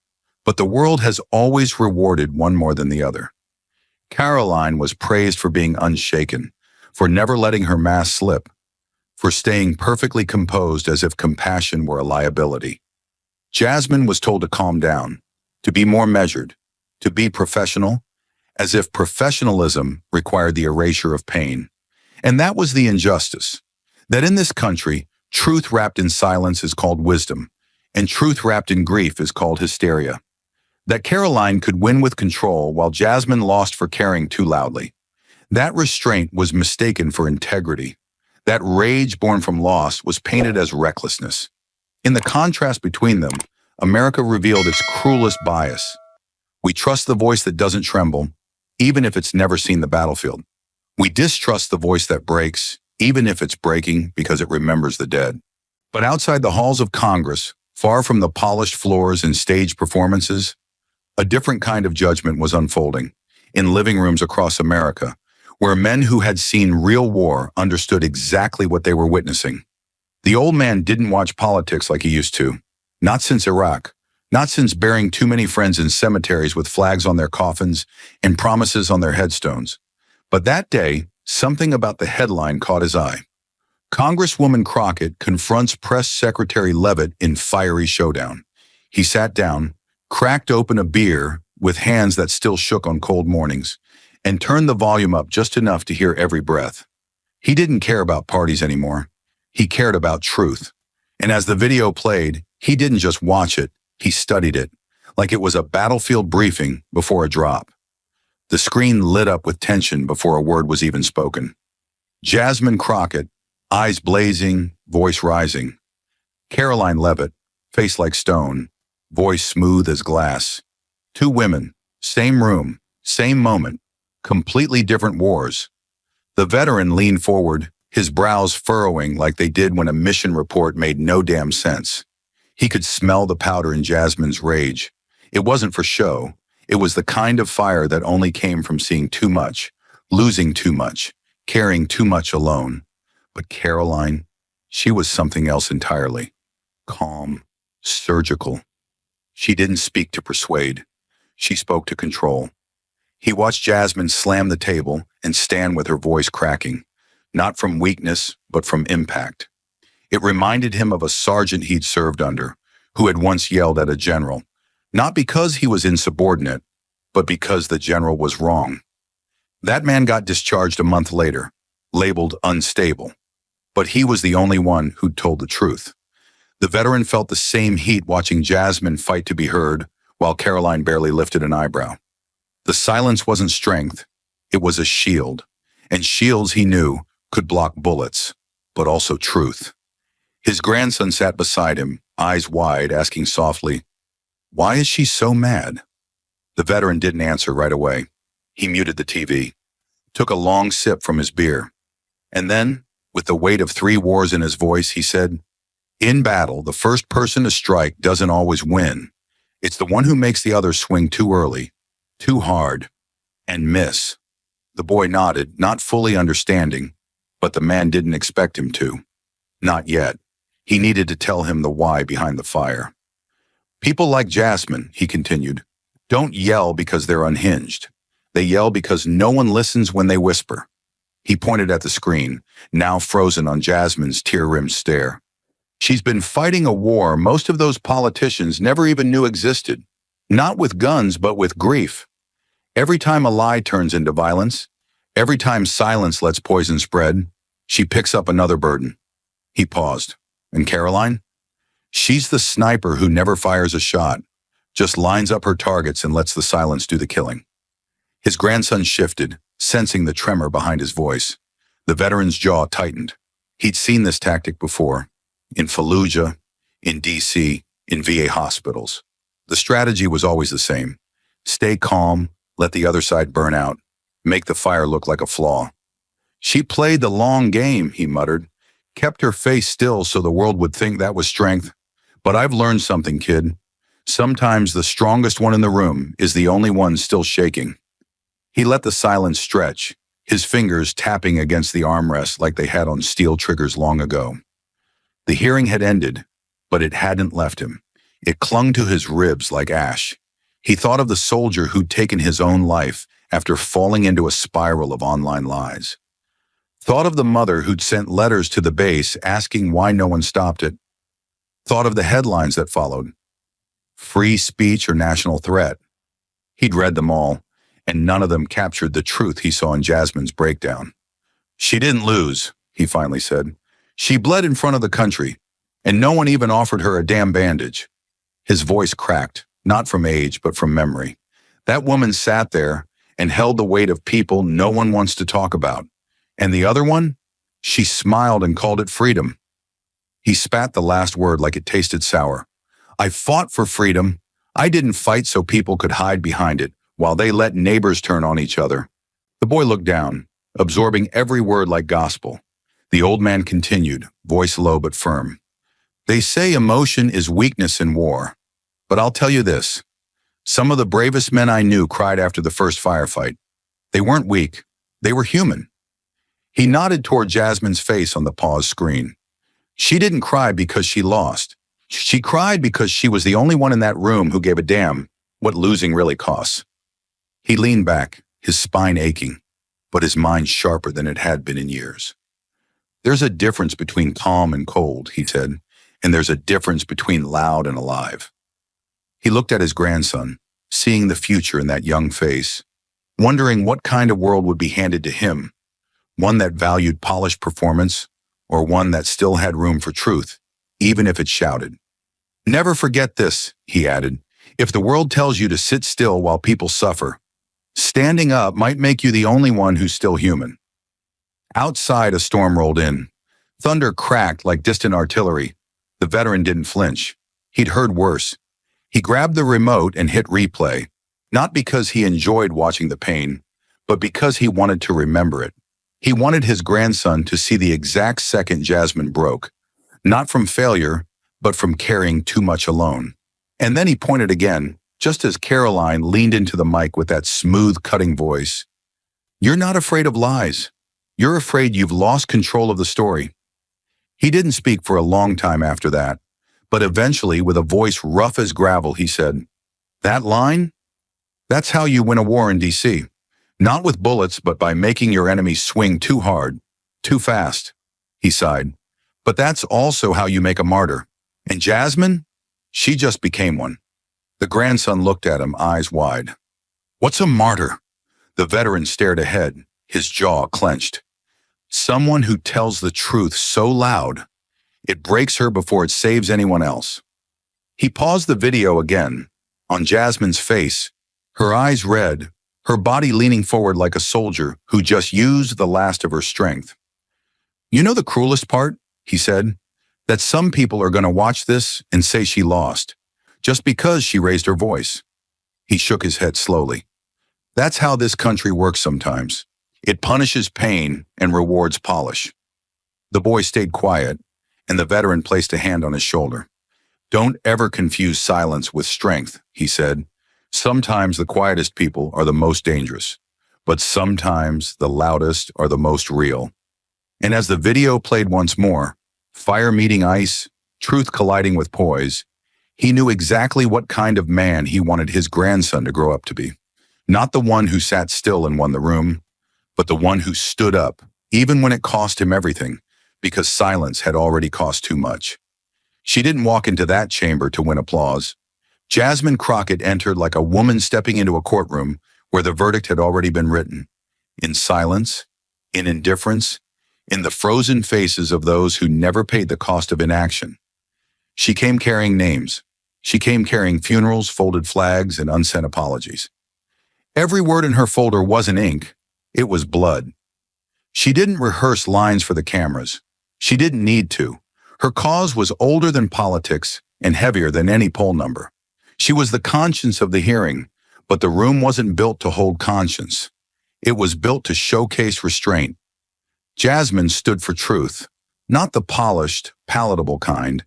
But the world has always rewarded one more than the other. Karoline was praised for being unshaken, for never letting her mask slip, for staying perfectly composed as if compassion were a liability. Jasmine was told to calm down, to be more measured, to be professional, as if professionalism required the erasure of pain. And that was the injustice, that in this country, truth wrapped in silence is called wisdom, and truth wrapped in grief is called hysteria. That Karoline could win with control while Jasmine lost for caring too loudly. That restraint was mistaken for integrity. That rage born from loss was painted as recklessness. In the contrast between them, America revealed its cruelest bias. We trust the voice that doesn't tremble, even if it's never seen the battlefield. We distrust the voice that breaks, even if it's breaking because it remembers the dead. But outside the halls of Congress, far from the polished floors and staged performances, a different kind of judgment was unfolding in living rooms across America, where men who had seen real war understood exactly what they were witnessing. The old man didn't watch politics like he used to, not since Iraq, not since burying too many friends in cemeteries with flags on their coffins and promises on their headstones. But that day, something about the headline caught his eye. Congresswoman Crockett confronts Press Secretary Leavitt in fiery showdown. He sat down, cracked open a beer with hands that still shook on cold mornings, and turned the volume up just enough to hear every breath. He didn't care about parties anymore. He cared about truth. And as the video played, he didn't just watch it, he studied it, like it was a battlefield briefing before a drop. The screen lit up with tension before a word was even spoken. Jasmine Crockett, eyes blazing, voice rising. Karoline Leavitt, face like stone, voice smooth as glass. Two women, same room, same moment, completely different wars. The veteran leaned forward, his brows furrowing like they did when a mission report made no damn sense. He could smell the powder in Jasmine's rage. It wasn't for show. It was the kind of fire that only came from seeing too much, losing too much, carrying too much alone. But Karoline, she was something else entirely. Calm, surgical. She didn't speak to persuade. She spoke to control. He watched Jasmine slam the table and stand with her voice cracking, not from weakness, but from impact. It reminded him of a sergeant he'd served under, who had once yelled at a general, not because he was insubordinate, but because the general was wrong. That man got discharged a month later, labeled unstable, but he was the only one who'd told the truth. The veteran felt the same heat watching Jasmine fight to be heard, while Karoline barely lifted an eyebrow. The silence wasn't strength, it was a shield, and shields, he knew, could block bullets, but also truth. His grandson sat beside him, eyes wide, asking softly, "Why is she so mad?" The veteran didn't answer right away. He muted the TV, took a long sip from his beer, and then, with the weight of 3 wars in his voice, he said, "In battle, the first person to strike doesn't always win. It's the one who makes the others swing too early, too hard, and miss." The boy nodded, not fully understanding, but the man didn't expect him to. Not yet. He needed to tell him the why behind the fire. People like Jasmine, he continued, don't yell because they're unhinged. They yell because no one listens when they whisper. He pointed at the screen, now frozen on Jasmine's tear-rimmed stare. She's been fighting a war most of those politicians never even knew existed. Not with guns, but with grief. Every time a lie turns into violence, every time silence lets poison spread, she picks up another burden. He paused. And Karoline? She's the sniper who never fires a shot, just lines up her targets and lets the silence do the killing. His grandson shifted, sensing the tremor behind his voice. The veteran's jaw tightened. He'd seen this tactic before, in Fallujah, in D.C., in VA hospitals. The strategy was always the same. Stay calm, let the other side burn out, make the fire look like a flaw. She played the long game, he muttered, kept her face still so the world would think that was strength. But I've learned something, kid. Sometimes the strongest one in the room is the only one still shaking. He let the silence stretch, his fingers tapping against the armrest like they had on steel triggers long ago. The hearing had ended, but it hadn't left him. It clung to his ribs like ash. He thought of the soldier who'd taken his own life after falling into a spiral of online lies. Thought of the mother who'd sent letters to the base asking why no one stopped it. Thought of the headlines that followed. Free speech or national threat. He'd read them all, and none of them captured the truth he saw in Jasmine's breakdown. She didn't lose, he finally said. She bled in front of the country, and no one even offered her a damn bandage. His voice cracked, not from age, but from memory. That woman sat there and held the weight of people no one wants to talk about. And the other one? She smiled and called it freedom. He spat the last word like it tasted sour. I fought for freedom. I didn't fight so people could hide behind it while they let neighbors turn on each other. The boy looked down, absorbing every word like gospel. The old man continued, voice low but firm. They say emotion is weakness in war. But I'll tell you this. Some of the bravest men I knew cried after the first firefight. They weren't weak. They were human. He nodded toward Jasmine's face on the pause screen. She didn't cry because she lost. She cried because she was the only one in that room who gave a damn what losing really costs. He leaned back, his spine aching, but his mind sharper than it had been in years. There's a difference between calm and cold, he said, and there's a difference between loud and alive. He looked at his grandson, seeing the future in that young face, wondering what kind of world would be handed to him, one that valued polished performance or one that still had room for truth, even if it shouted. Never forget this, he added. If the world tells you to sit still while people suffer, standing up might make you the only one who's still human. Outside, a storm rolled in. Thunder cracked like distant artillery. The veteran didn't flinch. He'd heard worse. He grabbed the remote and hit replay, not because he enjoyed watching the pain, but because he wanted to remember it. He wanted his grandson to see the exact second Jasmine broke, not from failure, but from carrying too much alone. And then he pointed again, just as Karoline leaned into the mic with that smooth, cutting voice. You're not afraid of lies. You're afraid you've lost control of the story. He didn't speak for a long time after that, but eventually, with a voice rough as gravel, he said, That line? That's how you win a war in D.C. Not with bullets, but by making your enemy swing too hard, too fast. He sighed. But that's also how you make a martyr. And Jasmine? She just became one. The grandson looked at him, eyes wide. What's a martyr? The veteran stared ahead, his jaw clenched. Someone who tells the truth so loud, it breaks her before it saves anyone else. He paused the video again. On Jasmine's face, her eyes red, her body leaning forward like a soldier who just used the last of her strength. You know the cruelest part, he said, that some people are going to watch this and say she lost, just because she raised her voice. He shook his head slowly. That's how this country works sometimes. It punishes pain and rewards polish. The boy stayed quiet, and the veteran placed a hand on his shoulder. Don't ever confuse silence with strength, he said. Sometimes the quietest people are the most dangerous, but sometimes the loudest are the most real. And as the video played once more, fire meeting ice, truth colliding with poise, he knew exactly what kind of man he wanted his grandson to grow up to be. Not the one who sat still and won the room, but the one who stood up, even when it cost him everything, because silence had already cost too much. She didn't walk into that chamber to win applause. Jasmine Crockett entered like a woman stepping into a courtroom where the verdict had already been written. In silence, in indifference, in the frozen faces of those who never paid the cost of inaction. She came carrying names. She came carrying funerals, folded flags, and unsent apologies. Every word in her folder wasn't ink. It was blood. She didn't rehearse lines for the cameras. She didn't need to. Her cause was older than politics and heavier than any poll number. She was the conscience of the hearing, but the room wasn't built to hold conscience. It was built to showcase restraint. Jasmine stood for truth, not the polished, palatable kind,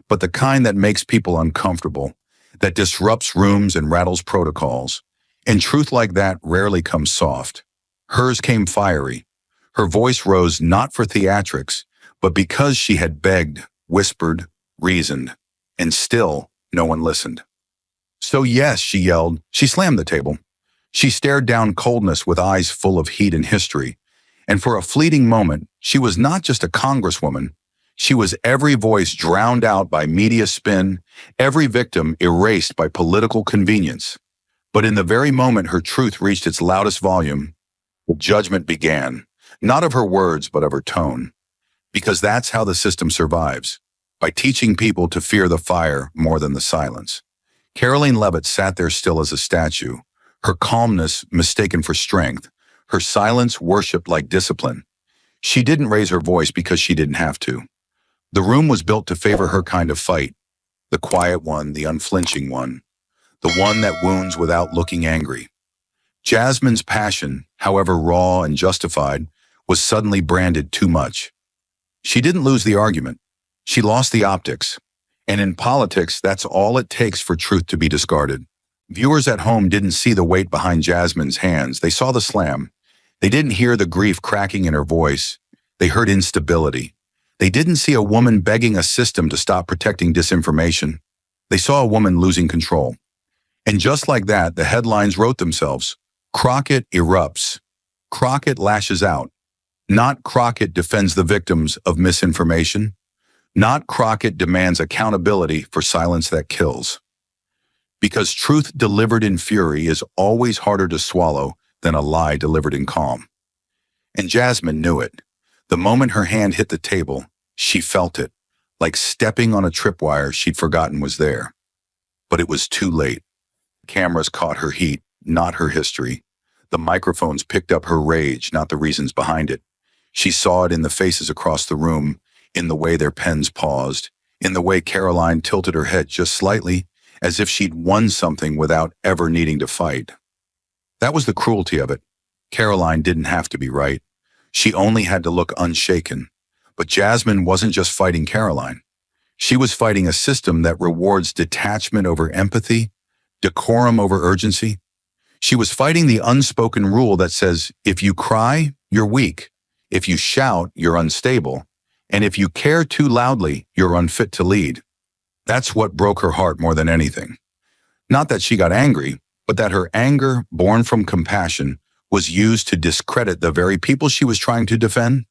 but the kind that makes people uncomfortable, that disrupts rooms and rattles protocols. And truth like that rarely comes soft. Hers came fiery. Her voice rose not for theatrics, but because she had begged, whispered, reasoned, and still no one listened. So yes, she yelled. She slammed the table. She stared down coldness with eyes full of heat and history. And for a fleeting moment, she was not just a congresswoman. She was every voice drowned out by media spin, every victim erased by political convenience. But in the very moment her truth reached its loudest volume, the judgment began, not of her words, but of her tone. Because that's how the system survives, by teaching people to fear the fire more than the silence. Karoline Leavitt sat there still as a statue, her calmness mistaken for strength, her silence worshipped like discipline. She didn't raise her voice because she didn't have to. The room was built to favor her kind of fight, the quiet one, the unflinching one, the one that wounds without looking angry. Jasmine's passion, however raw and justified, was suddenly branded too much. She didn't lose the argument. She lost the optics. And in politics, that's all it takes for truth to be discarded. Viewers at home didn't see the weight behind Jasmine's hands. They saw the slam. They didn't hear the grief cracking in her voice. They heard instability. They didn't see a woman begging a system to stop protecting disinformation. They saw a woman losing control. And just like that, the headlines wrote themselves. Crockett erupts. Crockett lashes out. Not Crockett defends the victims of misinformation. Not Crockett demands accountability for silence that kills. Because truth delivered in fury is always harder to swallow than a lie delivered in calm. And Jasmine knew it. The moment her hand hit the table, she felt it, like stepping on a tripwire she'd forgotten was there. But it was too late. Cameras caught her heat, not her history. The microphones picked up her rage, not the reasons behind it. She saw it in the faces across the room, in the way their pens paused, in the way Karoline tilted her head just slightly, as if she'd won something without ever needing to fight. That was the cruelty of it. Karoline didn't have to be right. She only had to look unshaken. But Jasmine wasn't just fighting Karoline. She was fighting a system that rewards detachment over empathy, decorum over urgency. She was fighting the unspoken rule that says, if you cry, you're weak. If you shout, you're unstable. And if you care too loudly, you're unfit to lead. That's what broke her heart more than anything. Not that she got angry, but that her anger, born from compassion, was used to discredit the very people she was trying to defend.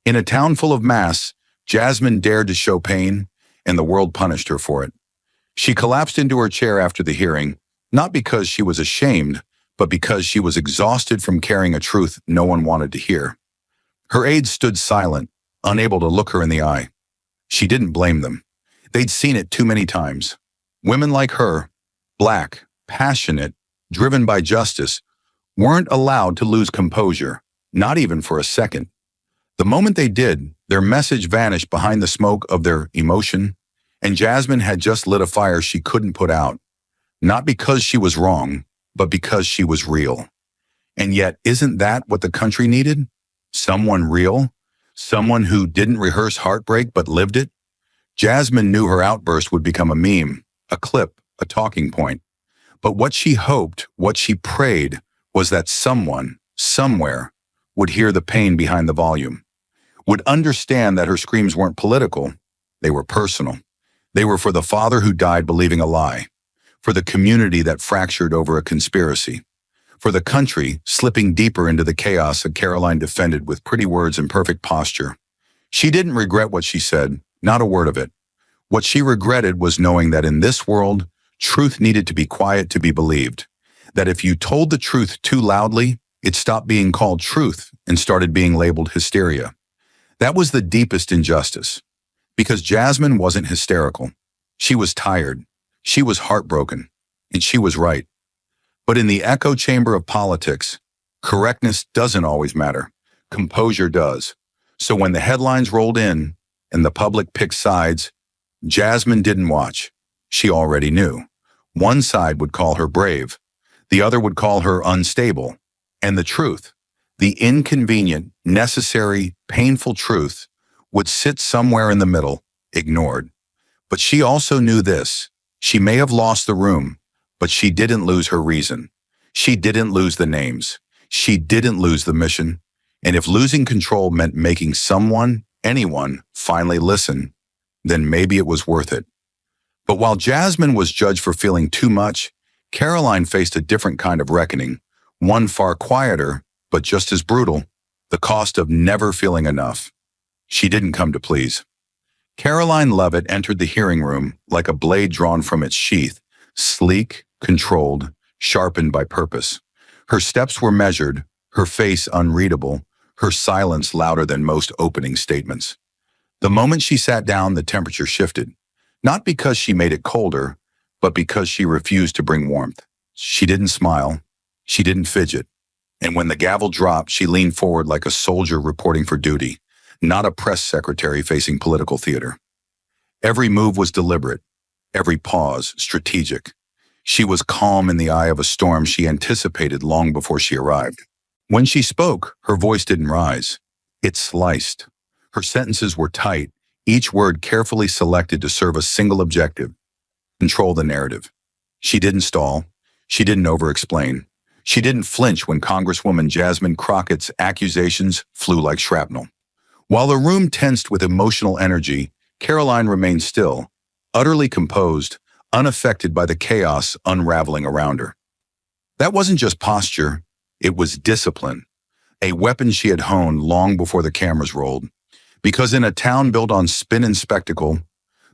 In a town full of mass, Jasmine dared to show pain, and the world punished her for it. She collapsed into her chair after the hearing, not because she was ashamed, but because she was exhausted from carrying a truth no one wanted to hear. Her aides stood silent, unable to look her in the eye. She didn't blame them. They'd seen it too many times. Women like her, black, passionate, driven by justice, weren't allowed to lose composure, not even for a second. The moment they did, their message vanished behind the smoke of their emotion, and Jasmine had just lit a fire she couldn't put out, not because she was wrong, but because she was real. And yet, isn't that what the country needed? Someone real? Someone who didn't rehearse heartbreak but lived it? Jasmine knew her outburst would become a meme, a clip, a talking point. But what she hoped, what she prayed, was that someone, somewhere, would hear the pain behind the volume, would understand that her screams weren't political, they were personal. They were for the father who died believing a lie, for the community that fractured over a conspiracy, for the country slipping deeper into the chaos that Karoline defended with pretty words and perfect posture. She didn't regret what she said, not a word of it. What she regretted was knowing that in this world, truth needed to be quiet to be believed, that if you told the truth too loudly, it stopped being called truth and started being labeled hysteria. That was the deepest injustice. Because Jasmine wasn't hysterical. She was tired. She was heartbroken. And she was right. But in the echo chamber of politics, correctness doesn't always matter. Composure does. So when the headlines rolled in and the public picked sides, Jasmine didn't watch. She already knew. One side would call her brave. The other would call her unstable. And the truth, the inconvenient, necessary, painful truth, would sit somewhere in the middle, ignored. But she also knew this. She may have lost the room, but she didn't lose her reason. She didn't lose the names. She didn't lose the mission. And if losing control meant making someone, anyone, finally listen, then maybe it was worth it. But while Jasmine was judged for feeling too much, Karoline faced a different kind of reckoning, one far quieter, but just as brutal, the cost of never feeling enough. She didn't come to please. Karoline Leavitt entered the hearing room like a blade drawn from its sheath, sleek, controlled, sharpened by purpose. Her steps were measured, her face unreadable, her silence louder than most opening statements. The moment she sat down, the temperature shifted, not because she made it colder, but because she refused to bring warmth. She didn't smile. She didn't fidget. And when the gavel dropped, she leaned forward like a soldier reporting for duty, not a press secretary facing political theater. Every move was deliberate, every pause strategic. She was calm in the eye of a storm she anticipated long before she arrived. When she spoke, her voice didn't rise. It sliced. Her sentences were tight, each word carefully selected to serve a single objective: control the narrative. She didn't stall. She didn't over-explain. She didn't flinch when Congresswoman Jasmine Crockett's accusations flew like shrapnel. While the room tensed with emotional energy, Karoline remained still, utterly composed, unaffected by the chaos unraveling around her. That wasn't just posture, it was discipline, a weapon she had honed long before the cameras rolled. Because in a town built on spin and spectacle,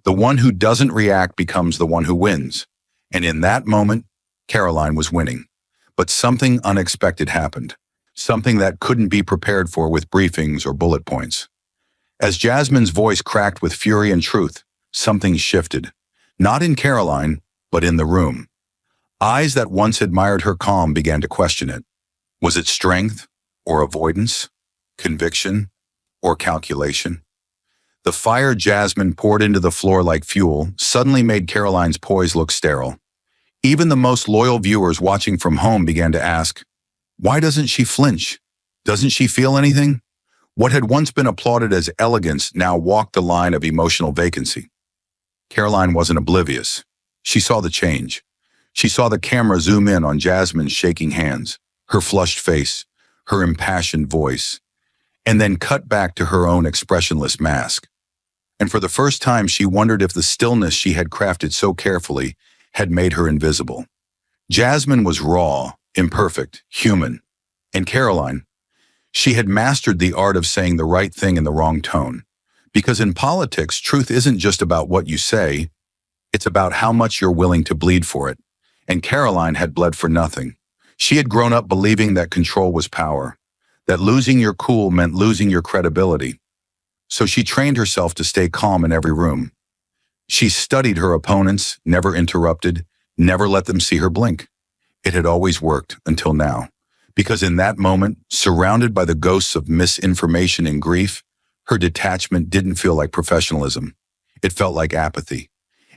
the one who doesn't react becomes the one who wins. And in that moment, Karoline was winning. But something unexpected happened, something that couldn't be prepared for with briefings or bullet points. As Jasmine's voice cracked with fury and truth, something shifted, not in Karoline, but in the room. Eyes that once admired her calm began to question it. Was it strength or avoidance, conviction or calculation? The fire Jasmine poured into the floor like fuel suddenly made Karoline's poise look sterile. Even the most loyal viewers watching from home began to ask, why doesn't she flinch? Doesn't she feel anything? What had once been applauded as elegance now walked the line of emotional vacancy. Karoline wasn't oblivious. She saw the change. She saw the camera zoom in on Jasmine's shaking hands, her flushed face, her impassioned voice, and then cut back to her own expressionless mask. And for the first time, she wondered if the stillness she had crafted so carefully had made her invisible. Jasmine was raw, imperfect, human. And Karoline, she had mastered the art of saying the right thing in the wrong tone. Because in politics, truth isn't just about what you say, it's about how much you're willing to bleed for it. And Karoline had bled for nothing. She had grown up believing that control was power, that losing your cool meant losing your credibility. So she trained herself to stay calm in every room. She studied her opponents, never interrupted, never let them see her blink. It had always worked until now. Because in that moment, surrounded by the ghosts of misinformation and grief, her detachment didn't feel like professionalism. It felt like apathy.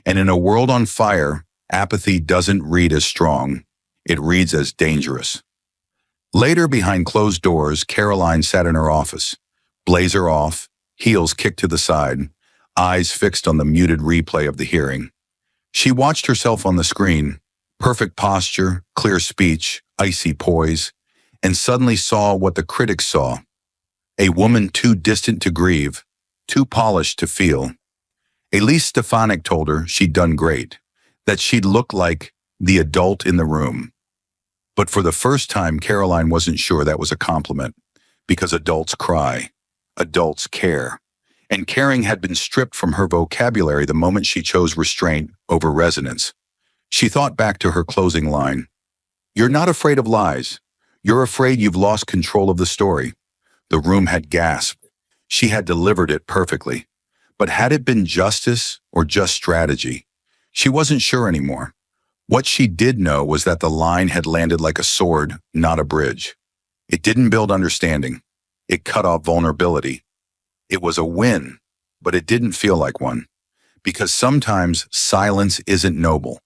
And in a world on fire, apathy doesn't read as strong. It reads as dangerous. Later, behind closed doors, Karoline sat in her office, blazer off, heels kicked to the side, eyes fixed on the muted replay of the hearing. She watched herself on the screen, perfect posture, clear speech, icy poise, and suddenly saw what the critics saw. A woman too distant to grieve, too polished to feel. Elise Stefanik told her she'd done great, that she'd looked like the adult in the room. But for the first time, Karoline wasn't sure that was a compliment, because adults cry, adults care. And caring had been stripped from her vocabulary the moment she chose restraint over resonance. She thought back to her closing line. You're not afraid of lies. You're afraid you've lost control of the story. The room had gasped. She had delivered it perfectly. But had it been justice or just strategy? She wasn't sure anymore. What she did know was that the line had landed like a sword, not a bridge. It didn't build understanding. It cut off vulnerability. It was a win, but it didn't feel like one. Because sometimes silence isn't noble.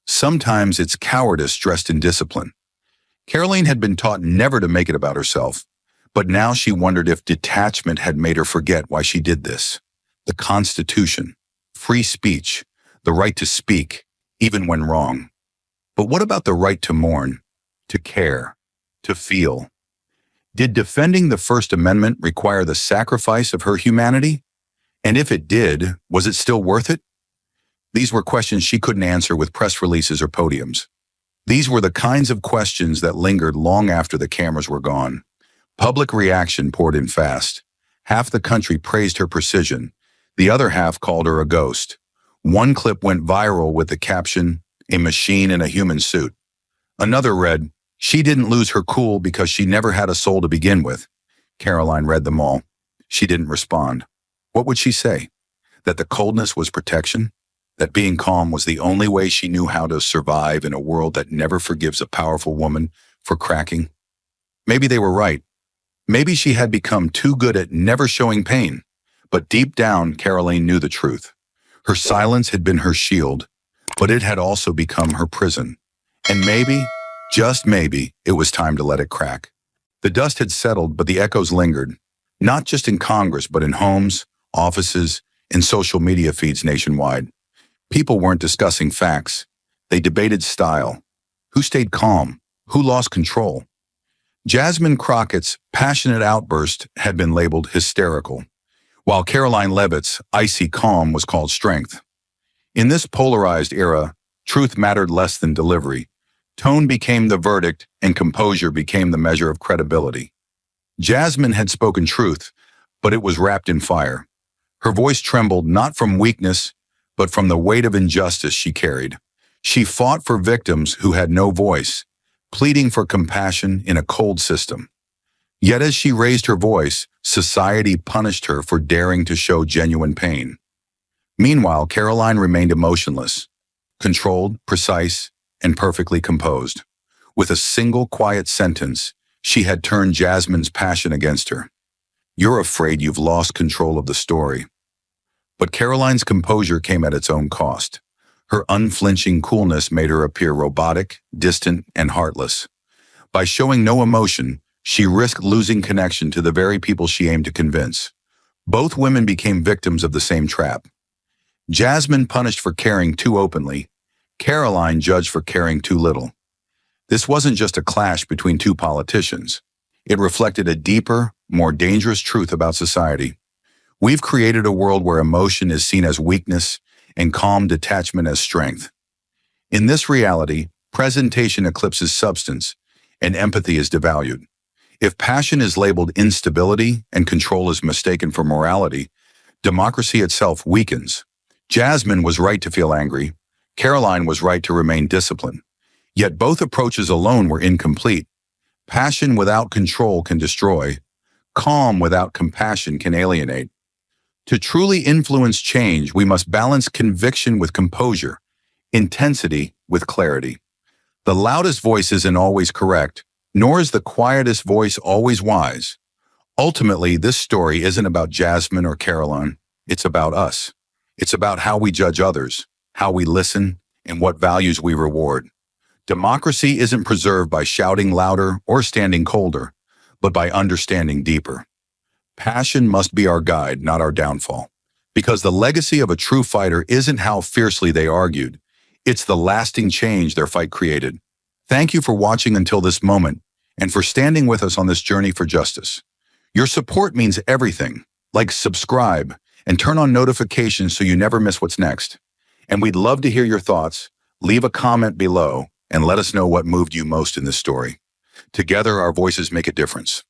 Sometimes it's cowardice dressed in discipline. Karoline had been taught never to make it about herself, but now she wondered if detachment had made her forget why she did this. The Constitution, free speech, the right to speak, even when wrong. But what about the right to mourn, to care, to feel? Did defending the First Amendment require the sacrifice of her humanity? And if it did, was it still worth it? These were questions she couldn't answer with press releases or podiums. These were the kinds of questions that lingered long after the cameras were gone. Public reaction poured in fast. Half the country praised her precision. The other half called her a ghost. One clip went viral with the caption, "A machine in a human suit." Another read, "She didn't lose her cool because she never had a soul to begin with." Karoline read them all. She didn't respond. What would she say? That the coldness was protection? that being calm was the only way she knew how to survive in a world that never forgives a powerful woman for cracking? Maybe they were right. Maybe she had become too good at never showing pain. But deep down, Karoline knew the truth. Her silence had been her shield, but it had also become her prison. And maybe, just maybe, it was time to let it crack. The dust had settled, but the echoes lingered, not just in Congress, but in homes, offices, and social media feeds nationwide. People weren't discussing facts. They debated style. Who stayed calm? Who lost control? Jasmine Crockett's passionate outburst had been labeled hysterical, while Karoline Leavitt's icy calm was called strength. In this polarized era, truth mattered less than delivery. Tone became the verdict, and composure became the measure of credibility. Jasmine had spoken truth, but it was wrapped in fire. Her voice trembled not from weakness, but from the weight of injustice she carried. She fought for victims who had no voice, pleading for compassion in a cold system. Yet as she raised her voice, society punished her for daring to show genuine pain. Meanwhile, Karoline remained emotionless, controlled, precise, and perfectly composed. With a single quiet sentence, she had turned Jasmine's passion against her. "You're afraid you've lost control of the story." But Karoline's composure came at its own cost. Her unflinching coolness made her appear robotic, distant, and heartless. By showing no emotion, she risked losing connection to the very people she aimed to convince. Both women became victims of the same trap. Jasmine punished for caring too openly, Karoline judged for caring too little. This wasn't just a clash between two politicians. It reflected a deeper, more dangerous truth about society. We've created a world where emotion is seen as weakness and calm detachment as strength. In this reality, presentation eclipses substance, and empathy is devalued. If passion is labeled instability and control is mistaken for morality, democracy itself weakens. Jasmine was right to feel angry. Karoline was right to remain disciplined. Yet both approaches alone were incomplete. Passion without control can destroy. Calm without compassion can alienate. To truly influence change, we must balance conviction with composure, intensity with clarity. The loudest voice isn't always correct, nor is the quietest voice always wise. Ultimately, this story isn't about Jasmine or Karoline. It's about us. It's about how we judge others, how we listen, and what values we reward. Democracy isn't preserved by shouting louder or standing colder, but by understanding deeper. Passion must be our guide, not our downfall. Because the legacy of a true fighter isn't how fiercely they argued. It's the lasting change their fight created. Thank you for watching until this moment, and for standing with us on this journey for justice. Your support means everything. Like, subscribe, and turn on notifications so you never miss what's next. And we'd love to hear your thoughts. Leave a comment below, and let us know what moved you most in this story. Together, our voices make a difference.